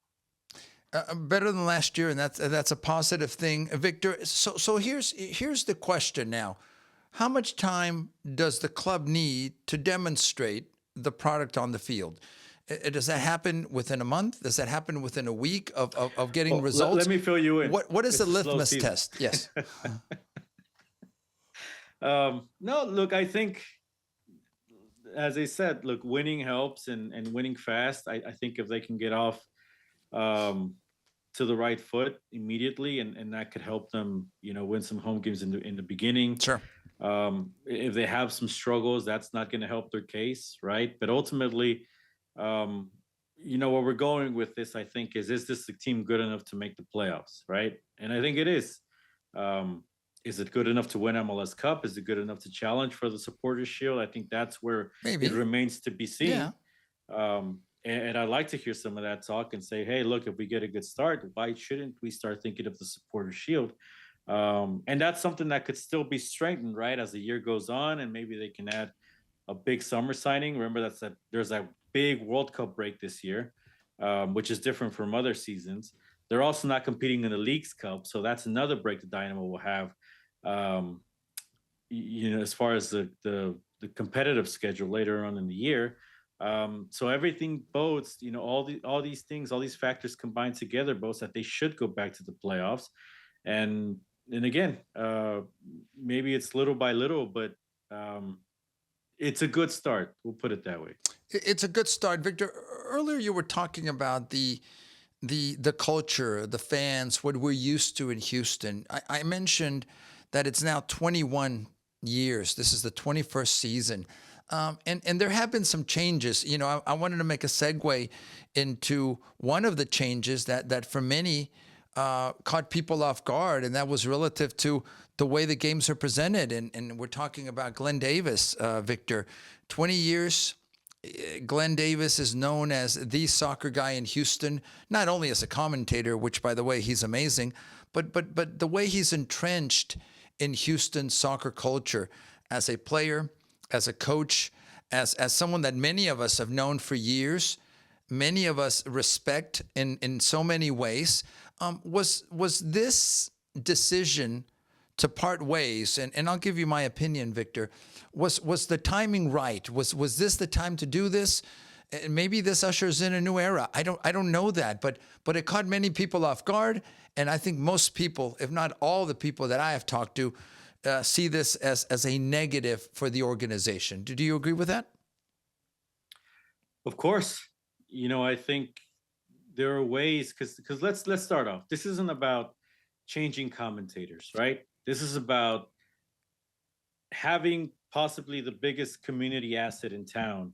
Better than last year, and that's a positive thing, Victor. So here's the question now: how much time does the club need to demonstrate the product on the field? Does that happen within a month? Does that happen within a week of getting results? Let me fill you in. What is the litmus test? Yes. No, look, I think, as I said, look, winning helps and winning fast. I think if they can get off to the right foot immediately, and that could help them, win some home games in the beginning. Sure. If they have some struggles, that's not going to help their case, right? But ultimately, where we're going with this, I think, is this a team good enough to make the playoffs, right? And I think it is. Is it good enough to win MLS Cup? Is it good enough to challenge for the Supporters Shield? I think that's where Maybe. It remains to be seen. Yeah. And I'd like to hear some of that talk and say, hey, look, if we get a good start, why shouldn't we start thinking of the Supporters Shield? And that's something that could still be strengthened, right, as the year goes on, and maybe they can add a big summer signing. Remember, there's that big World Cup break this year, which is different from other seasons. They're also not competing in the Leagues Cup, so that's another break the Dynamo will have. As far as the competitive schedule later on in the year. So everything bodes, all these things, all these factors combined together bodes that they should go back to the playoffs. And again, maybe it's little by little, but it's a good start. We'll put it that way. It's a good start, Victor. Earlier, you were talking about the culture, the fans, what we're used to in Houston. I mentioned that it's now 21 years. This is the 21st season. And there have been some changes. I wanted to make a segue into one of the changes that for many caught people off guard, and that was relative to the way the games are presented. And we're talking about Glenn Davis, Victor. 20 years, Glenn Davis is known as the soccer guy in Houston, not only as a commentator, which, by the way, he's amazing, but the way he's entrenched in Houston soccer culture as a player, as a coach, as someone that many of us have known for years, many of us respect in so many ways. Was this decision to part ways, and I'll give you my opinion, Victor, was the timing right? Was this the time to do this? And maybe this ushers in a new era. I don't know that, but it caught many people off guard, and I think most people, if not all the people that I have talked to, see this as a negative for the organization. Do you agree with that? Of course, I think there are ways, because let's start off. This isn't about changing commentators, right? This is about having possibly the biggest community asset in town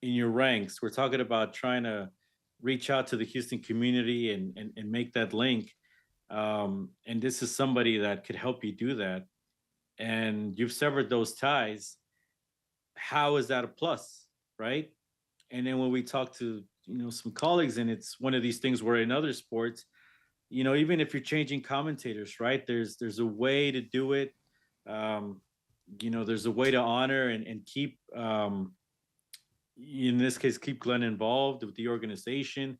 in your ranks. We're talking about trying to reach out to the Houston community and make that link. And this is somebody that could help you do that. And you've severed those ties. How is that a plus, right? And then when we talk to some colleagues, and it's one of these things where in other sports, even if you're changing commentators, right? There's a way to do it. Um, there's a way to honor and keep in this case, keep Glenn involved with the organization.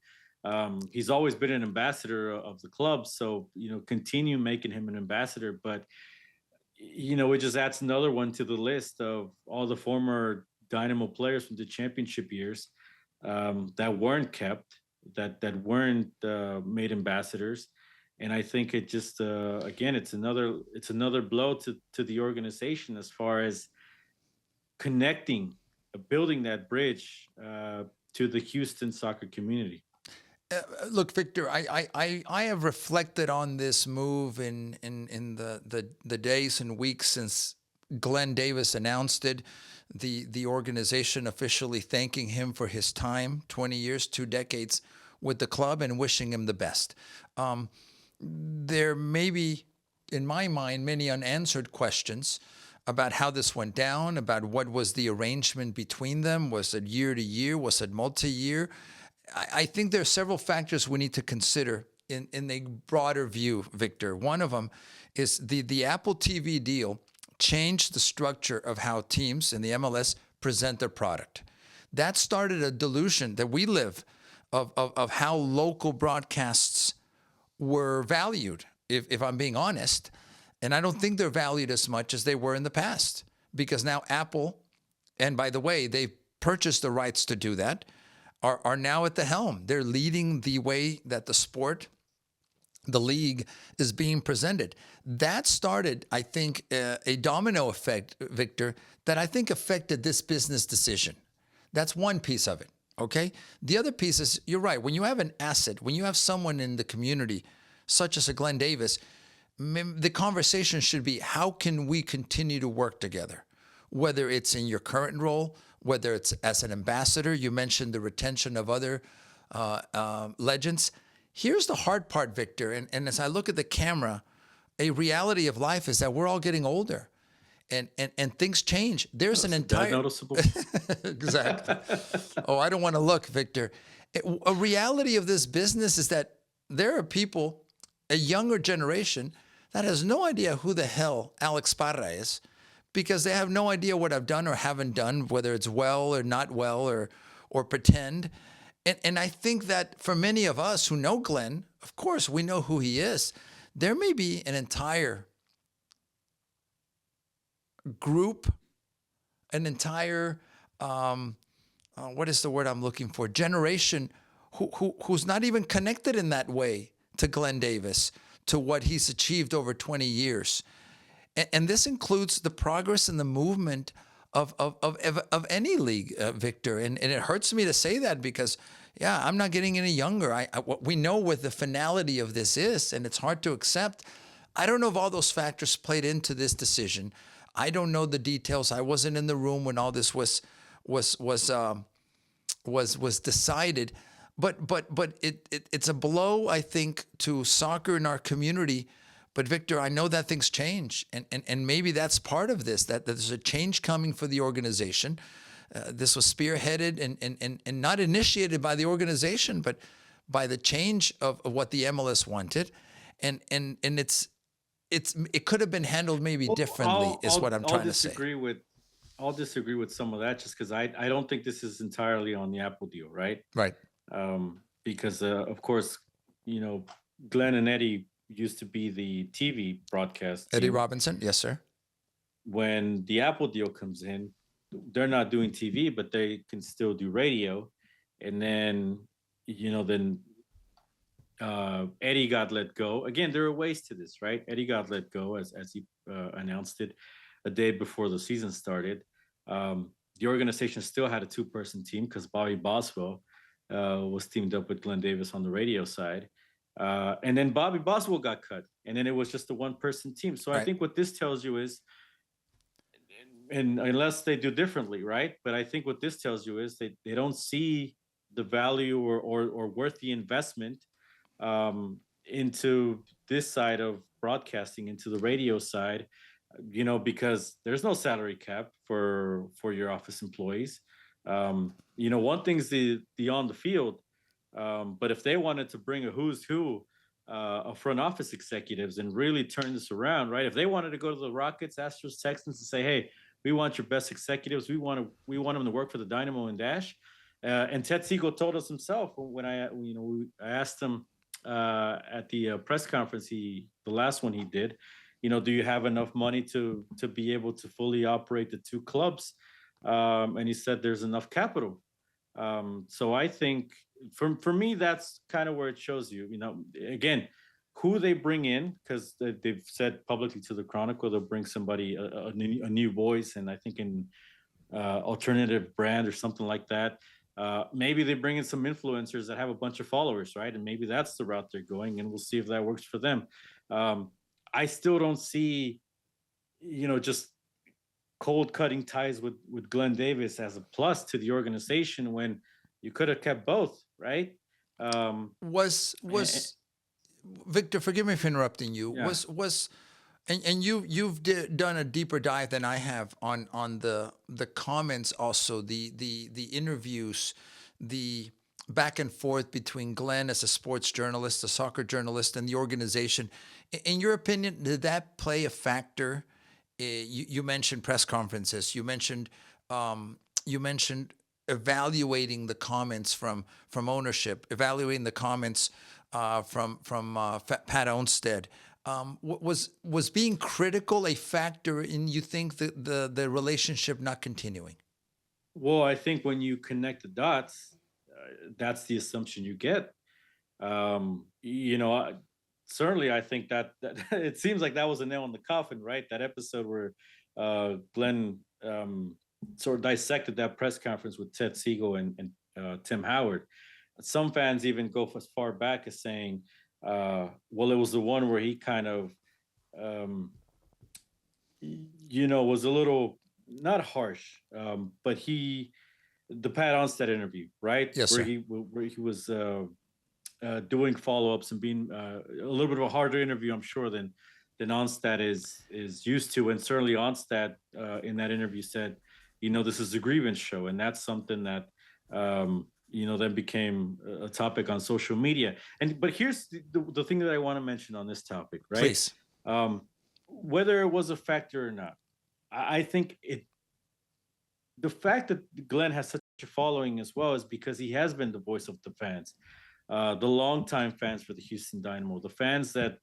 He's always been an ambassador of the club, so continue making him an ambassador. But it just adds another one to the list of all the former Dynamo players from the championship years that weren't kept, that weren't made ambassadors. And I think it just again, it's another blow to the organization as far as connecting, building that bridge to the Houston soccer community. Look, Victor, I have reflected on this move in the days and weeks since Glenn Davis announced it, the organization officially thanking him for his time, 20 years, 2 decades with the club, and wishing him the best. There may be, in my mind, many unanswered questions about how this went down, about what was the arrangement between them. Was it year to year? Was it multi-year? I think there are several factors we need to consider in a broader view, Victor. One of them is the Apple TV deal changed the structure of how teams in the MLS present their product. That started a delusion that we live of how local broadcasts were valued, if I'm being honest. And I don't think they're valued as much as they were in the past, because now Apple, and by the way, they've purchased the rights to do that, are now at the helm. They're leading the way that the sport, the league, is being presented. That started, I think, a domino effect, Victor, that I think affected this business decision. That's one piece of it, okay? The other piece is, you're right, when you have an asset, when you have someone in the community, such as a Glenn Davis, the conversation should be, how can we continue to work together? Whether it's in your current role, whether it's as an ambassador, you mentioned the retention of other legends. Here's the hard part, Victor, and as I look at the camera, a reality of life is that we're all getting older, and things change. There's an entire... noticeable. Exactly. Oh, I don't want to look, Victor. A reality of this business is that there are people, a younger generation, that has no idea who the hell Alex Parra is, because they have no idea what I've done or haven't done, whether it's well or not well, or pretend. And I think that for many of us who know Glenn, of course, we know who he is. There may be an entire group, an entire, what is the word I'm looking for? Generation who's not even connected in that way to Glenn Davis, to what he's achieved over 20 years. And this includes the progress and the movement of any league, Victor. And it hurts me to say that because, yeah, I'm not getting any younger. What we know what the finality of this is, and it's hard to accept. I don't know if all those factors played into this decision. I don't know the details. I wasn't in the room when all this was decided. But it's a blow, I think, to soccer in our community. But Victor, I know that things change, and maybe that's part of this, that there's a change coming for the organization. This was spearheaded and not initiated by the organization, but by the change of what the MLS wanted, and it could have been handled maybe differently. What I'm trying to say. I'll disagree with some of that, just because I don't think this is entirely on the Apple deal, right? Right. Because of course, Glenn and Eddie used to be the TV broadcast Eddie team. Robinson, yes, sir. When the Apple deal comes in, they're not doing TV, but they can still do radio. And then, then Eddie got let go. Again, there are ways to this, right? Eddie got let go as he announced it a day before the season started. The organization still had a two-person team because Bobby Boswell was teamed up with Glenn Davis on the radio side. And then Bobby Boswell got cut. And then it was just a one-person team. So I Right. think what this tells you is, and unless they do differently, right? But I think what this tells you is they don't see the value or worth the investment into this side of broadcasting, into the radio side, because there's no salary cap for your office employees. One thing's the on the field, but if they wanted to bring a who's who of front office executives and really turn this around, right? If they wanted to go to the Rockets, Astros, Texans, and say, "Hey, we want your best executives. We want them to work for the Dynamo and Dash." And Ted Siegel told us himself when I asked him at the press conference, the last one he did, do you have enough money to be able to fully operate the two clubs? And he said there's enough capital. So I think for me, that's kind of where it shows you, again, who they bring in, because they've said publicly to the Chronicle they'll bring somebody, a new voice, and I think in alternative brand or something like that. Maybe they bring in some influencers that have a bunch of followers, right? And maybe that's the route they're going, and we'll see if that works for them. I still don't see, just cold cutting ties with Glenn Davis as a plus to the organization when you could have kept both, right? Was Victor? Forgive me for interrupting you. Yeah. And you've done a deeper dive than I have on the comments, also the interviews, the back and forth between Glenn as a sports journalist, a soccer journalist, and the organization. In your opinion, did that play a factor? You mentioned press conferences. You mentioned evaluating the comments from ownership, evaluating the comments from Pat Onstead. Was being critical a factor in, you think, the relationship not continuing? Well, I think when you connect the dots, that's the assumption you get. Um, you know, I, Certainly, I think that it seems like that was a nail in the coffin, right? That episode where Glenn sort of dissected that press conference with Ted Siegel and Tim Howard. Some fans even go as far back as saying, well, it was the one where he kind of, um, was a little not harsh, but the Pat Onstead interview, right? Yes, sir. Where he was doing follow ups and being a little bit of a harder interview, I'm sure, than Onstad is used to. And certainly Onstad in that interview said, this is a grievance show, and that's something that then became a topic on social media. But here's the thing that I want to mention on this topic, right? Please. Whether it was a factor or not, I think the fact that Glenn has such a following as well is because he has been the voice of the fans, the longtime fans for the Houston Dynamo, the fans that,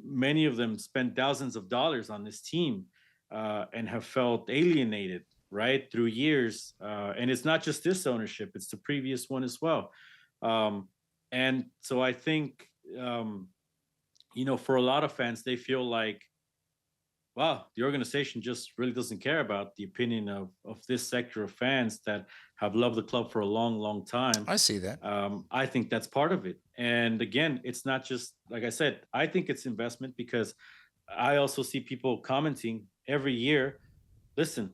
many of them spent thousands of dollars on this team and have felt alienated, right, through years. And it's not just this ownership, it's the previous one as well. And so I think, for a lot of fans, they feel like, wow, the organization just really doesn't care about the opinion of this sector of fans that have loved the club for a long, long time. I see that. I think that's part of it. And again, it's not just, like I said, I think it's investment because I also see people commenting every year, listen,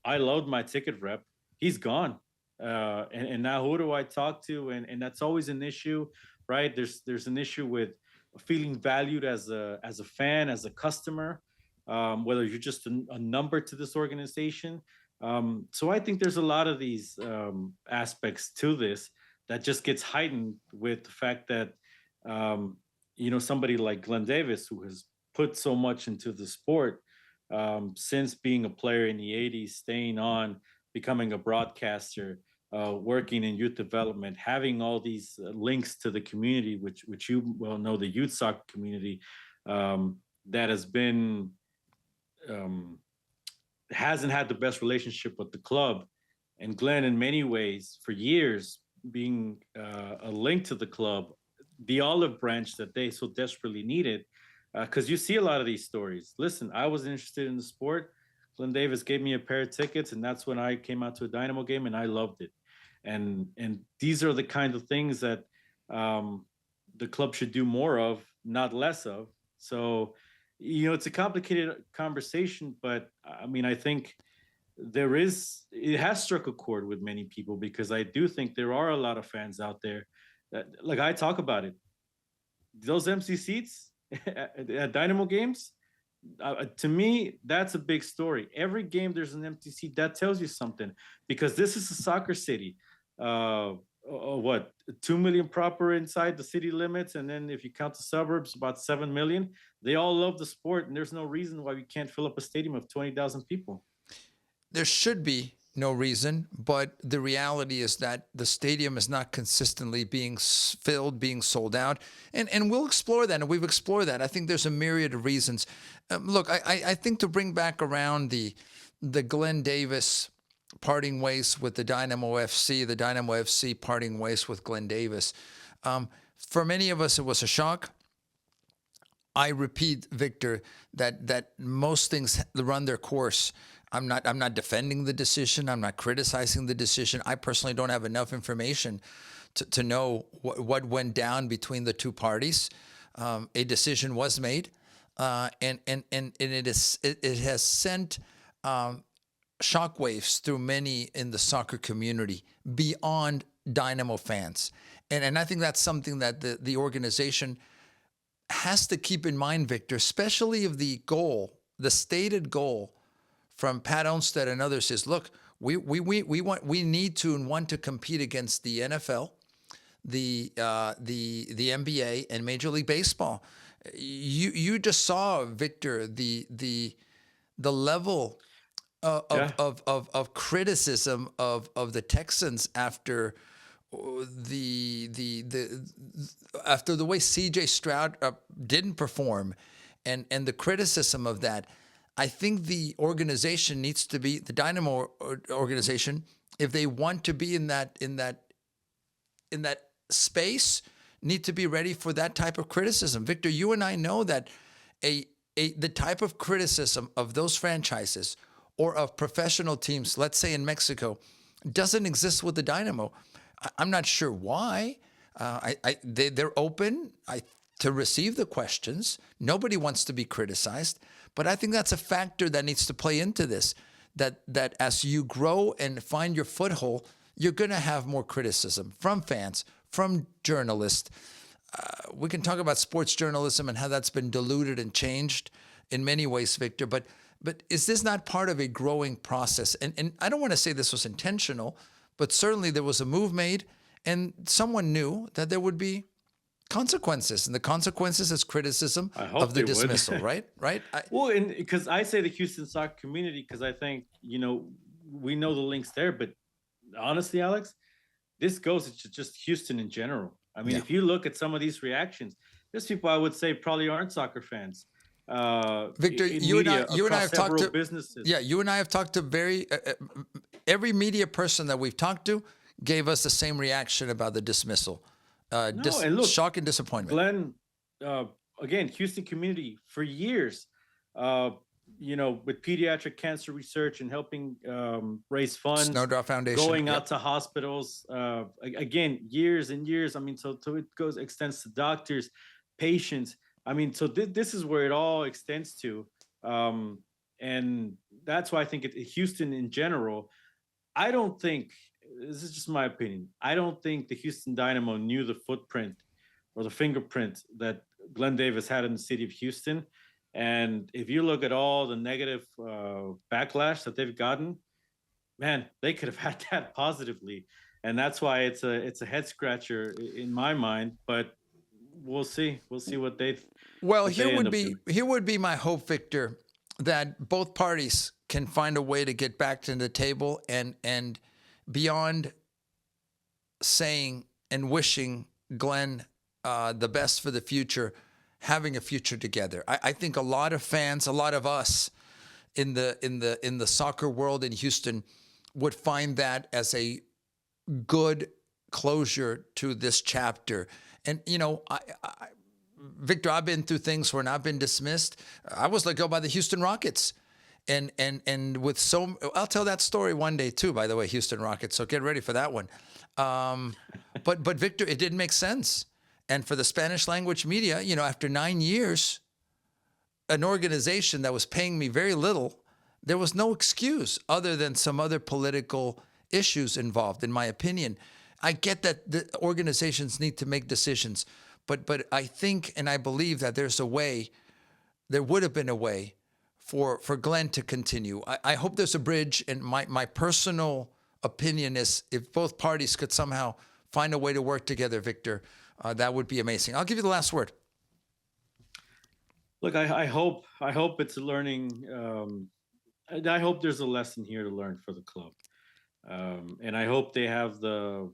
I loved my ticket rep. He's gone. And now who do I talk to? And that's always an issue, right? There's an issue with feeling valued as a fan, as a customer, whether you're just a number to this organization. So I think there's a lot of these aspects to this that just gets heightened with the fact that, somebody like Glenn Davis, who has put so much into the sport since being a player in the 80s, staying on, becoming a broadcaster, working in youth development, having all these links to the community, which you well know, the youth soccer community, that has been hasn't had the best relationship with the club. And Glenn, in many ways, for years, a link to the club, the olive branch that they so desperately needed. Because you see a lot of these stories. Listen, I was interested in the sport. Glenn Davis gave me a pair of tickets, and that's when I came out to a Dynamo game, and I loved it. And these are the kind of things that the club should do more of, not less of. So, it's a complicated conversation, but I mean, I think it has struck a chord with many people, because I do think there are a lot of fans out there that, like, I talk about it. Those empty seats at Dynamo games, to me, that's a big story. Every game there's an empty seat. That tells you something, because this is a soccer city. What, 2 million proper inside the city limits, and then if you count the suburbs, about 7 million. They all love the sport, and there's no reason why we can't fill up a stadium of 20,000 people. There should be no reason, but the reality is that the stadium is not consistently being filled, being sold out. And we'll explore that, and we've explored that. I think there's a myriad of reasons. Look, I think to bring back around the Glenn Davis parting ways with the Dynamo FC parting ways with Glenn Davis. For many of us, it was a shock. I repeat, Victor, that most things run their course. I'm not defending the decision. I'm not criticizing the decision. I personally don't have enough information to know what went down between the two parties. A decision was made, and it has sent shockwaves through many in the soccer community beyond Dynamo fans, and I think that's something that the organization has to keep in mind, Victor, especially if the stated goal from Pat Olmstead and others is, look, we need to and want to compete against the NFL, the NBA, and Major League Baseball. You just saw, Victor, the level of criticism of the Texans after after the way C.J. Stroud didn't perform, and the criticism of that. I think the organization needs to be the Dynamo organization, if they want to be in that space, need to be ready for that type of criticism. Victor, you and I know that the type of criticism of those franchises or of professional teams, let's say in Mexico, doesn't exist with the Dynamo. I'm not sure why. They're open to receive the questions. Nobody wants to be criticized. But I think that's a factor that needs to play into this, that as you grow and find your foothold, you're going to have more criticism from fans, from journalists. We can talk about sports journalism and how that's been diluted and changed in many ways, Victor. But is this not part of a growing process? And I don't want to say this was intentional, but certainly there was a move made, and someone knew that there would be consequences, and the consequences is criticism of the dismissal, right? Well, and because I say the Houston soccer community, because I think, we know the links there, but honestly, Alex, this goes to just Houston in general. I mean, if you look at some of these reactions, there's people I would say probably aren't soccer fans. Victor, you and I have talked to businesses. Yeah, you and I have talked to every media person that we've talked to gave us the same reaction about the dismissal. And look, shock and disappointment. Glenn, again, Houston community for years, with pediatric cancer research and helping raise funds. Snowdrop Foundation. Going out to hospitals. Again, years and years. I mean, so it extends to doctors, patients. I mean, so this is where it all extends to. And that's why I think Houston in general, I don't think, this is just my opinion, I don't think the Houston Dynamo knew the footprint or the fingerprint that Glenn Davis had in the city of Houston. And if you look at all the negative backlash that they've gotten, man, they could have had that positively. And that's why it's a head scratcher in my mind. But we'll see. We'll see what they. Well, here would be my hope, Victor, that both parties can find a way to get back to the table and beyond saying and wishing Glenn the best for the future, having a future together. I think a lot of fans, a lot of us in the soccer world in Houston would find that as a good closure to this chapter. And, Victor, I've been through things where I've been dismissed. I was let go by the Houston Rockets. And with I'll tell that story one day too, by the way, Houston Rockets. So get ready for that one. But Victor, it didn't make sense. And for the Spanish language media, after 9 years, an organization that was paying me very little, there was no excuse other than some other political issues involved, in my opinion. I get that the organizations need to make decisions, but I think and I believe that there would have been a way for Glenn to continue. I hope there's a bridge, and my personal opinion is if both parties could somehow find a way to work together, Victor, that would be amazing. I'll give you the last word. Look, I hope it's a learning. I hope there's a lesson here to learn for the club, and I hope they have the,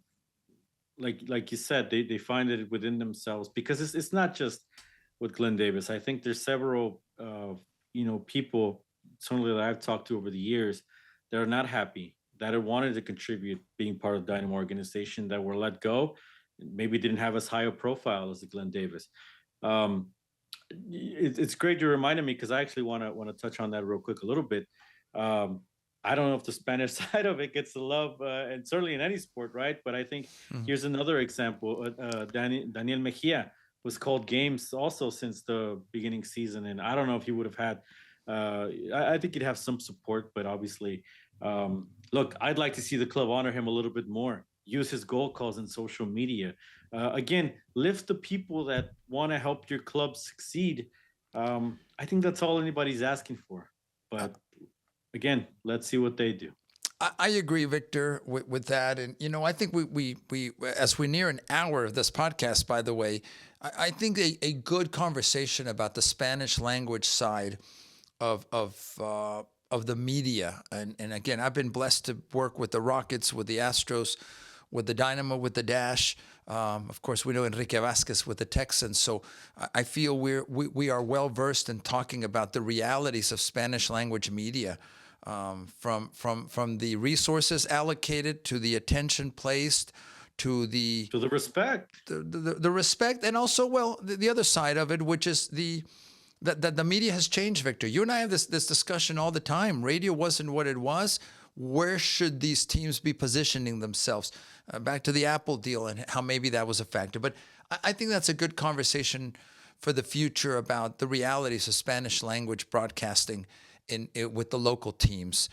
like you said, they find it within themselves, because it's not just with Glenn Davis. I think there's several people certainly that I've talked to over the years that are not happy, that have wanted to contribute being part of the Dynamo organization, that were let go, maybe didn't have as high a profile as the Glenn Davis. It's great you reminded me, because I actually want to touch on that real quick a little bit. I don't know if the Spanish side of it gets the love, and certainly in any sport, right? But I think here's another example. Daniel Mejia was called games also since the beginning season, and I don't know if he would have had. I think he'd have some support, but obviously, look, I'd like to see the club honor him a little bit more. Use his goal calls in social media. Again, lift the people that want to help your club succeed. I think that's all anybody's asking for. But again, let's see what they do. I agree, Victor, with that. And, I think we as we near an hour of this podcast, by the way, I think a good conversation about the Spanish language side of the media. And again, I've been blessed to work with the Rockets, with the Astros, with the Dynamo, with the Dash. Of course, we know Enrique Vasquez with the Texans. So I feel we are well versed in talking about the realities of Spanish language media, from the resources allocated to the attention placed to the respect, the respect, and also the other side of it, which is that the media has changed. Victor, you and I have this discussion all the time. Radio wasn't what it was. Where should these teams be positioning themselves? Back to the Apple deal and how maybe that was a factor. But I think that's a good conversation for the future about the realities of Spanish language broadcasting with the local teams.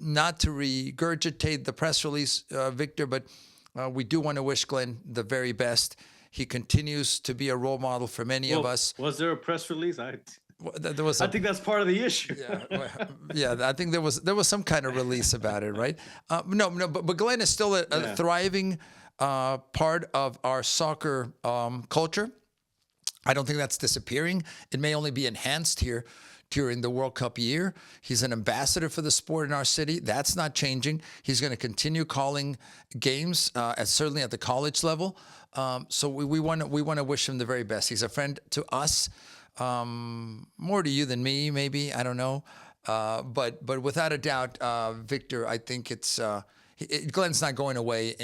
Not to regurgitate the press release, Victor, but we do want to wish Glenn the very best. He continues to be a role model for many of us. Was there a press release? There was. I think that's part of the issue. Yeah. I think there was some kind of release about it, right? No, but Glenn is still a thriving part of our soccer culture. I don't think that's disappearing. It may only be enhanced here during the World Cup year. He's an ambassador for the sport in our city. That's not changing. He's going to continue calling games, certainly at the college level. So we want to wish him the very best. He's a friend to us. More to you than me, maybe. I don't know. But without a doubt, Victor, I think Glenn's not going away.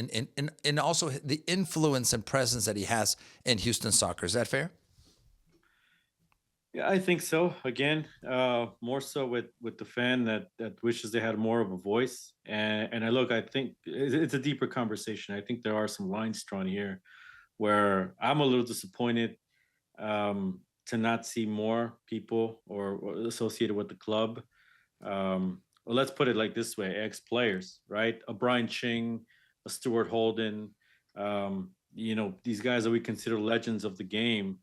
And also the influence and presence that he has in Houston soccer. Is that fair? Yeah, I think so. Again, more so with the fan that wishes they had more of a voice. And I think it's a deeper conversation. I think there are some lines drawn here where I'm a little disappointed to not see more people or associated with the club. Well, let's put it like this way: ex-players, right? A Brian Ching, a Stuart Holden, these guys that we consider legends of the game.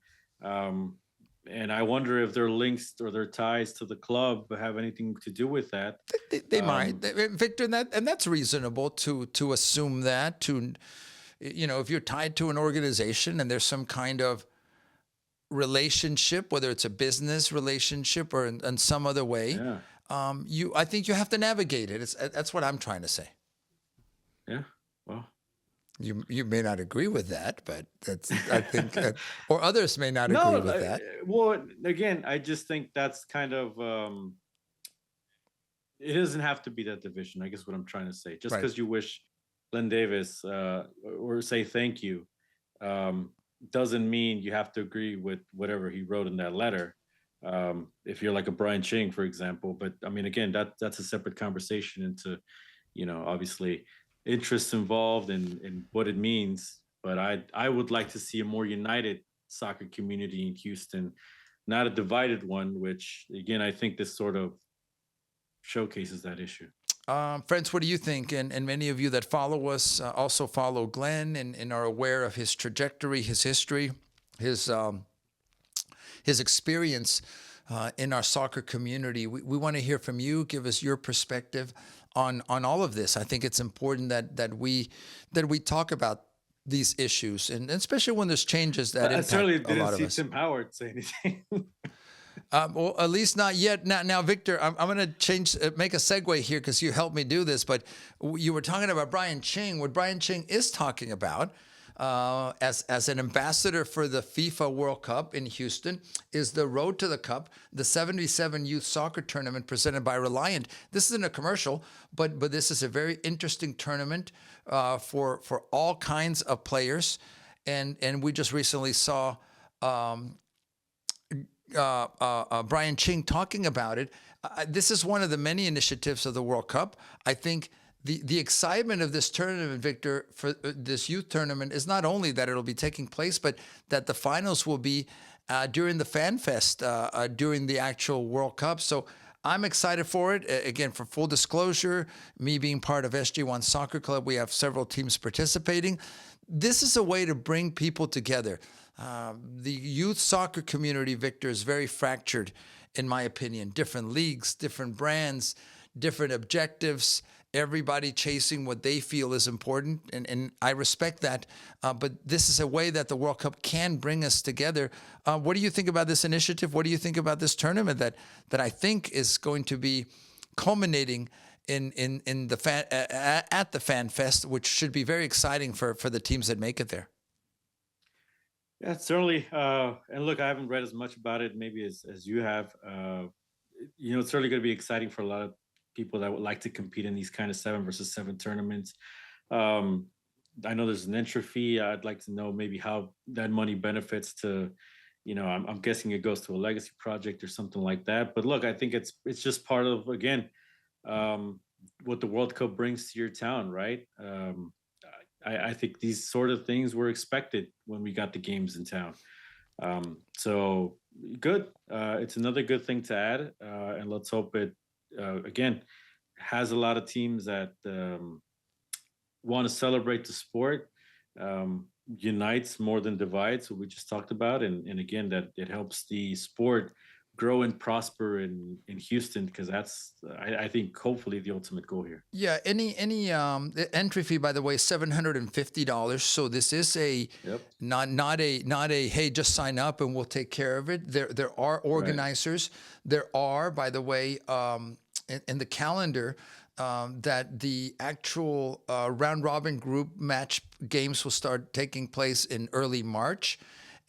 And I wonder if their links or their ties to the club have anything to do with that. They might, Victor, and that's reasonable to assume that. If you're tied to an organization and there's some kind of relationship, whether it's a business relationship or in some other way, I think you have to navigate it. That's what I'm trying to say. Yeah. Well, you may not agree with that, but I think, or others may not agree with that. Well, again, I just think that's kind of, it doesn't have to be that division. I guess what I'm trying to say, just because you wish Glenn Davis or say thank you um, doesn't mean you have to agree with whatever he wrote in that letter. If you're like a Brian Ching, for example, but I mean, again, that's a separate conversation into, obviously interests involved and what it means. But I would like to see a more united soccer community in Houston, not a divided one. Which again, I think this sort of showcases that issue. Friends, what do you think? And many of you that follow us also follow Glenn and are aware of his trajectory, his history, his experience in our soccer community. We want to hear from you. Give us your perspective on all of this. I think it's important that we talk about these issues, and especially when there's changes that I impact certainly a lot didn't of see us. Tim Howard say anything. Well, at least not yet. Now, Victor, I'm going to make a segue here because you helped me do this. But you were talking about Brian Ching. What Brian Ching is talking about as an ambassador for the FIFA World Cup in Houston is the Road to the Cup, the 77 Youth Soccer Tournament presented by Reliant. This isn't a commercial, but this is a very interesting tournament for all kinds of players. And we just recently saw Brian Ching talking about it. This is one of the many initiatives of the World Cup. I think the excitement of this tournament, Victor, for this youth tournament is not only that it'll be taking place, but that the finals will be during the Fan Fest, during the actual World Cup. So I'm excited for it. Again, for full disclosure, me being part of SG1 Soccer Club, we have several teams participating. This is a way to bring people together. The youth soccer community, Victor, is very fractured, in my opinion. Different leagues, different brands, different objectives, everybody chasing what they feel is important, and I respect that. But this is a way that the World Cup can bring us together. What do you think about this initiative? What do you think about this tournament that I think is going to be culminating in the at the Fan Fest, which should be very exciting for the teams that make it there? Yeah, certainly. And look, I haven't read as much about it maybe as you have. It's certainly going to be exciting for a lot of people that would like to compete in these kind of 7 versus 7 tournaments. I know there's an entry fee. I'd like to know maybe how that money benefits to, I'm guessing it goes to a legacy project or something like that. But look, I think it's just part of, again, what the World Cup brings to your town, right? I think these sort of things were expected when we got the games in town. So good. It's another good thing to add. And let's hope it, again, has a lot of teams that want to celebrate the sport, unites more than divides, what we just talked about. And again, that it helps the sport grow and prosper in Houston, because that's I think hopefully the ultimate goal here. Yeah, any the entry fee, by the way, $750. So this is a not a hey, just sign up and we'll take care of it. There are organizers. Right. There are, by the way, in the calendar that the actual round robin group match games will start taking place in early March.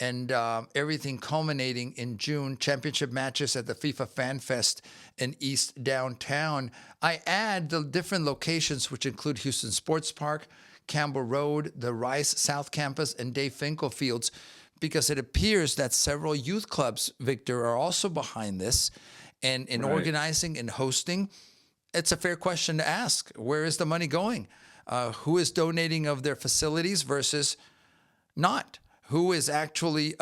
And everything culminating in June, championship matches at the FIFA Fan Fest in East Downtown. I add the different locations, which include Houston Sports Park, Campbell Road, the Rice South Campus, and Dave Finkel Fields, because it appears that several youth clubs, Victor, are also behind this and in organizing and hosting. It's a fair question to ask. Where is the money going? Who is donating of their facilities versus not? Who is actually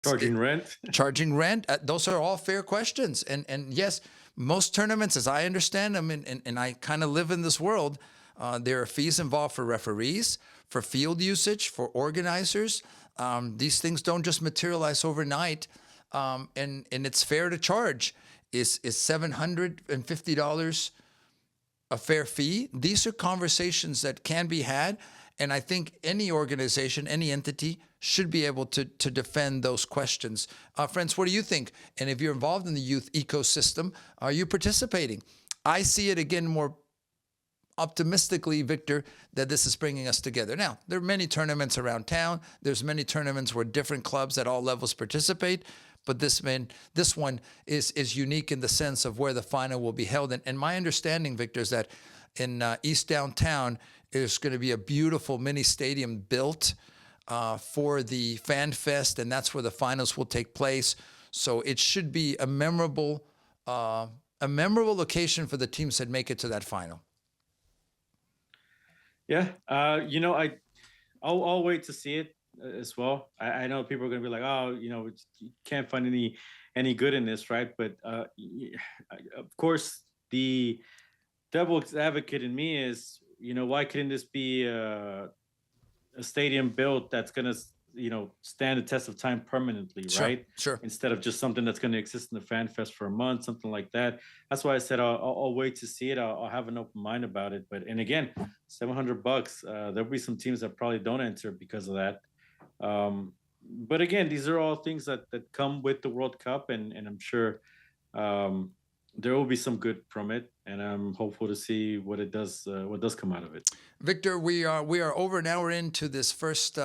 charging rent? Charging rent. Those are all fair questions. And yes, most tournaments, as I understand them, and I kind of live in this world, there are fees involved for referees, for field usage, for organizers. These things don't just materialize overnight, and it's fair to charge. Is $750 a fair fee? These are conversations that can be had. And I think any organization, any entity should be able to defend those questions. Friends, what do you think? And if you're involved in the youth ecosystem, are you participating? I see it again more optimistically, Victor, that this is bringing us together. Now, there are many tournaments around town. There's many tournaments where different clubs at all levels participate. But this one is unique in the sense of where the final will be held. And my understanding, Victor, is that in East Downtown. There's going to be a beautiful mini stadium built for the Fan Fest, and that's where the finals will take place. So it should be a memorable location for the teams that make it to that final. Yeah, I'll wait to see it as well. I know people are going to be like, oh, you can't find any good in this, right? But of course, the devil's advocate in me is, why couldn't this be a stadium built that's going to stand the test of time permanently, Sure, right? sure. Instead of just something that's going to exist in the Fan Fest for a month, something like that. That's why I said I'll wait to see it. I'll have an open mind about it. But and again, $700. There'll be some teams that probably don't enter because of that. But again, these are all things that come with the World Cup, and I'm sure there will be some good from it, and I'm hopeful to see what does come out of it. Victor, we are over an hour into this first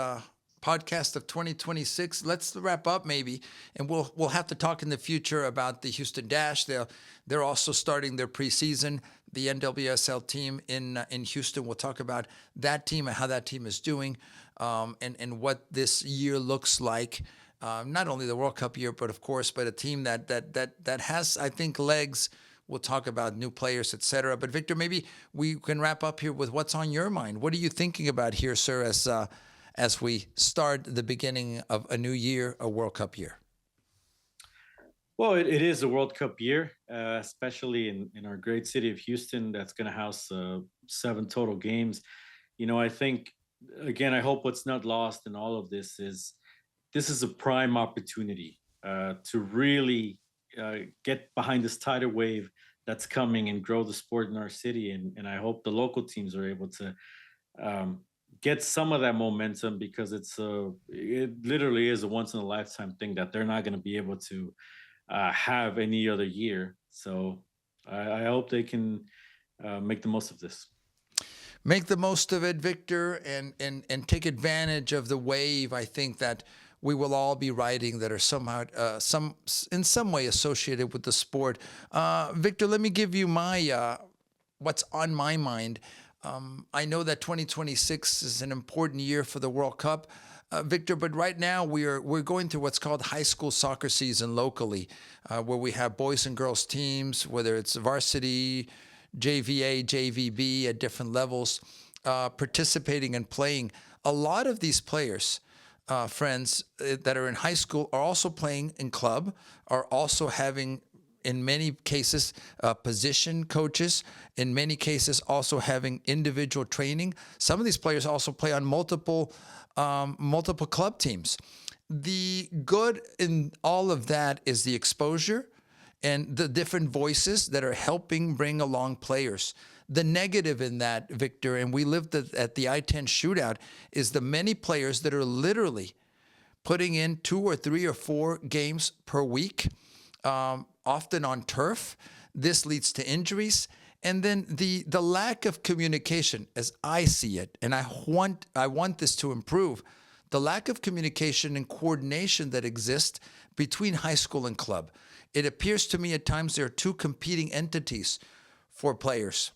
podcast of 2026. Let's wrap up maybe, and we'll have to talk in the future about the Houston Dash. They're also starting their preseason. The NWSL team in Houston. We'll talk about that team and how that team is doing, and what this year looks like. Not only the World Cup year, but of course, but a team that has, I think, legs. We'll talk about new players, etc. But Victor, maybe we can wrap up here with what's on your mind. What are you thinking about here, sir, as we start the beginning of a new year, a World Cup year? Well, it is a World Cup year, especially in our great city of Houston. That's going to house 7 total games. I think, again, I hope what's not lost in all of this is a prime opportunity to really get behind this tidal wave that's coming and grow the sport in our city. And I hope the local teams are able to get some of that momentum, because it literally is a once in a lifetime thing that they're not going to be able to have any other year. So I hope they can make the most of this. Make the most of it, Victor, and take advantage of the wave. I think that we will all be riding that are somehow, in some way associated with the sport. Victor, let me give you my what's on my mind. I know that 2026 is an important year for the World Cup, Victor, but right now we're going through what's called high school soccer season locally, where we have boys and girls teams, whether it's varsity, JVA, JVB at different levels, participating and playing. A lot of these players, friends that are in high school, are also playing in club, are also having, in many cases, position coaches, in many cases also having individual training. Some of these players also play on multiple club teams. The good in all of that is the exposure and the different voices that are helping bring along players. The negative in that, Victor, and we lived at the I-10 shootout, is the many players that are literally putting in 2 or 3 or 4 games per week, often on turf. This leads to injuries. And then the lack of communication, as I see it, and I want this to improve, the lack of communication and coordination that exists between high school and club. It appears to me at times there are 2 competing entities for players,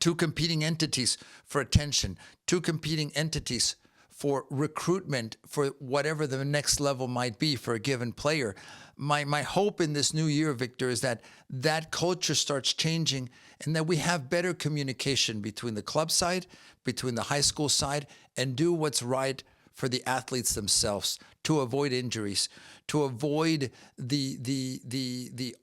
2 competing entities for attention, 2 competing entities for recruitment, for whatever the next level might be for a given player. My hope in this new year, Victor, is that culture starts changing and that we have better communication between the club side, between the high school side, and do what's right for the athletes themselves to avoid injuries, to avoid the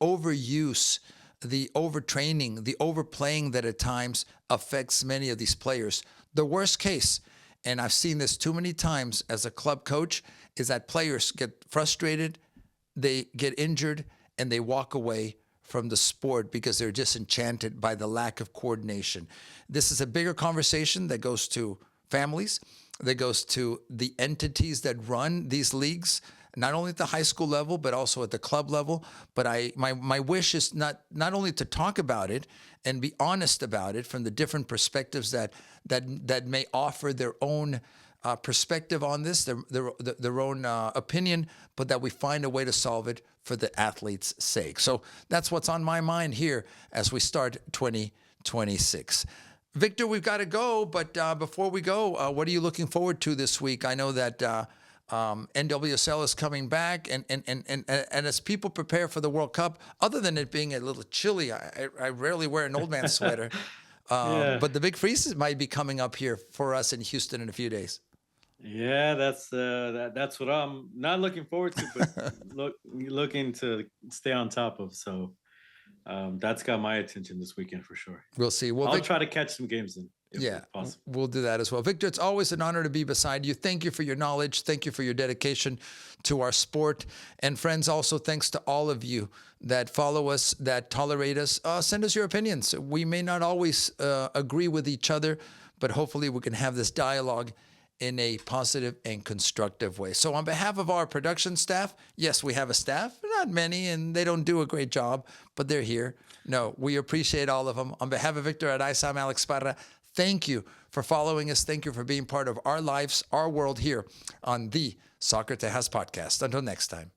overuse, the overtraining, the overplaying that at times affects many of these players. The worst case, and I've seen this too many times as a club coach, is that players get frustrated, they get injured, and they walk away from the sport because they're disenchanted by the lack of coordination. This is a bigger conversation that goes to families, that goes to the entities that run these leagues, not only at the high school level, but also at the club level. But my wish is not only to talk about it and be honest about it from the different perspectives that may offer their own perspective on this, their own opinion, but that we find a way to solve it for the athletes' sake. So that's what's on my mind here as we start 2026. 2026. Victor, we've got to go, but before we go, what are you looking forward to this week? I know that NWSL is coming back, and as people prepare for the World Cup, other than it being a little chilly, I rarely wear an old man sweater, Yeah. but the big freezes might be coming up here for us in Houston in a few days. Yeah, that's what I'm not looking forward to, but looking to stay on top of. So that's got my attention this weekend for sure. We'll see. Well, I'll try to catch some games then, if possible. We'll do that as well. Victor, it's always an honor to be beside you. Thank you for your knowledge. Thank you for your dedication to our sport. And friends, also thanks to all of you that follow us, that tolerate us. Send us your opinions. We may not always agree with each other, but hopefully we can have this dialogue in a positive and constructive way. So on behalf of our production staff, yes, we have a staff, not many, and they don't do a great job, but they're here. No, we appreciate all of them. On behalf of Victor Araiza, I'm Alex Parra. Thank you for following us. Thank you for being part of our lives, our world here on the Soccer Tejas podcast. Until next time.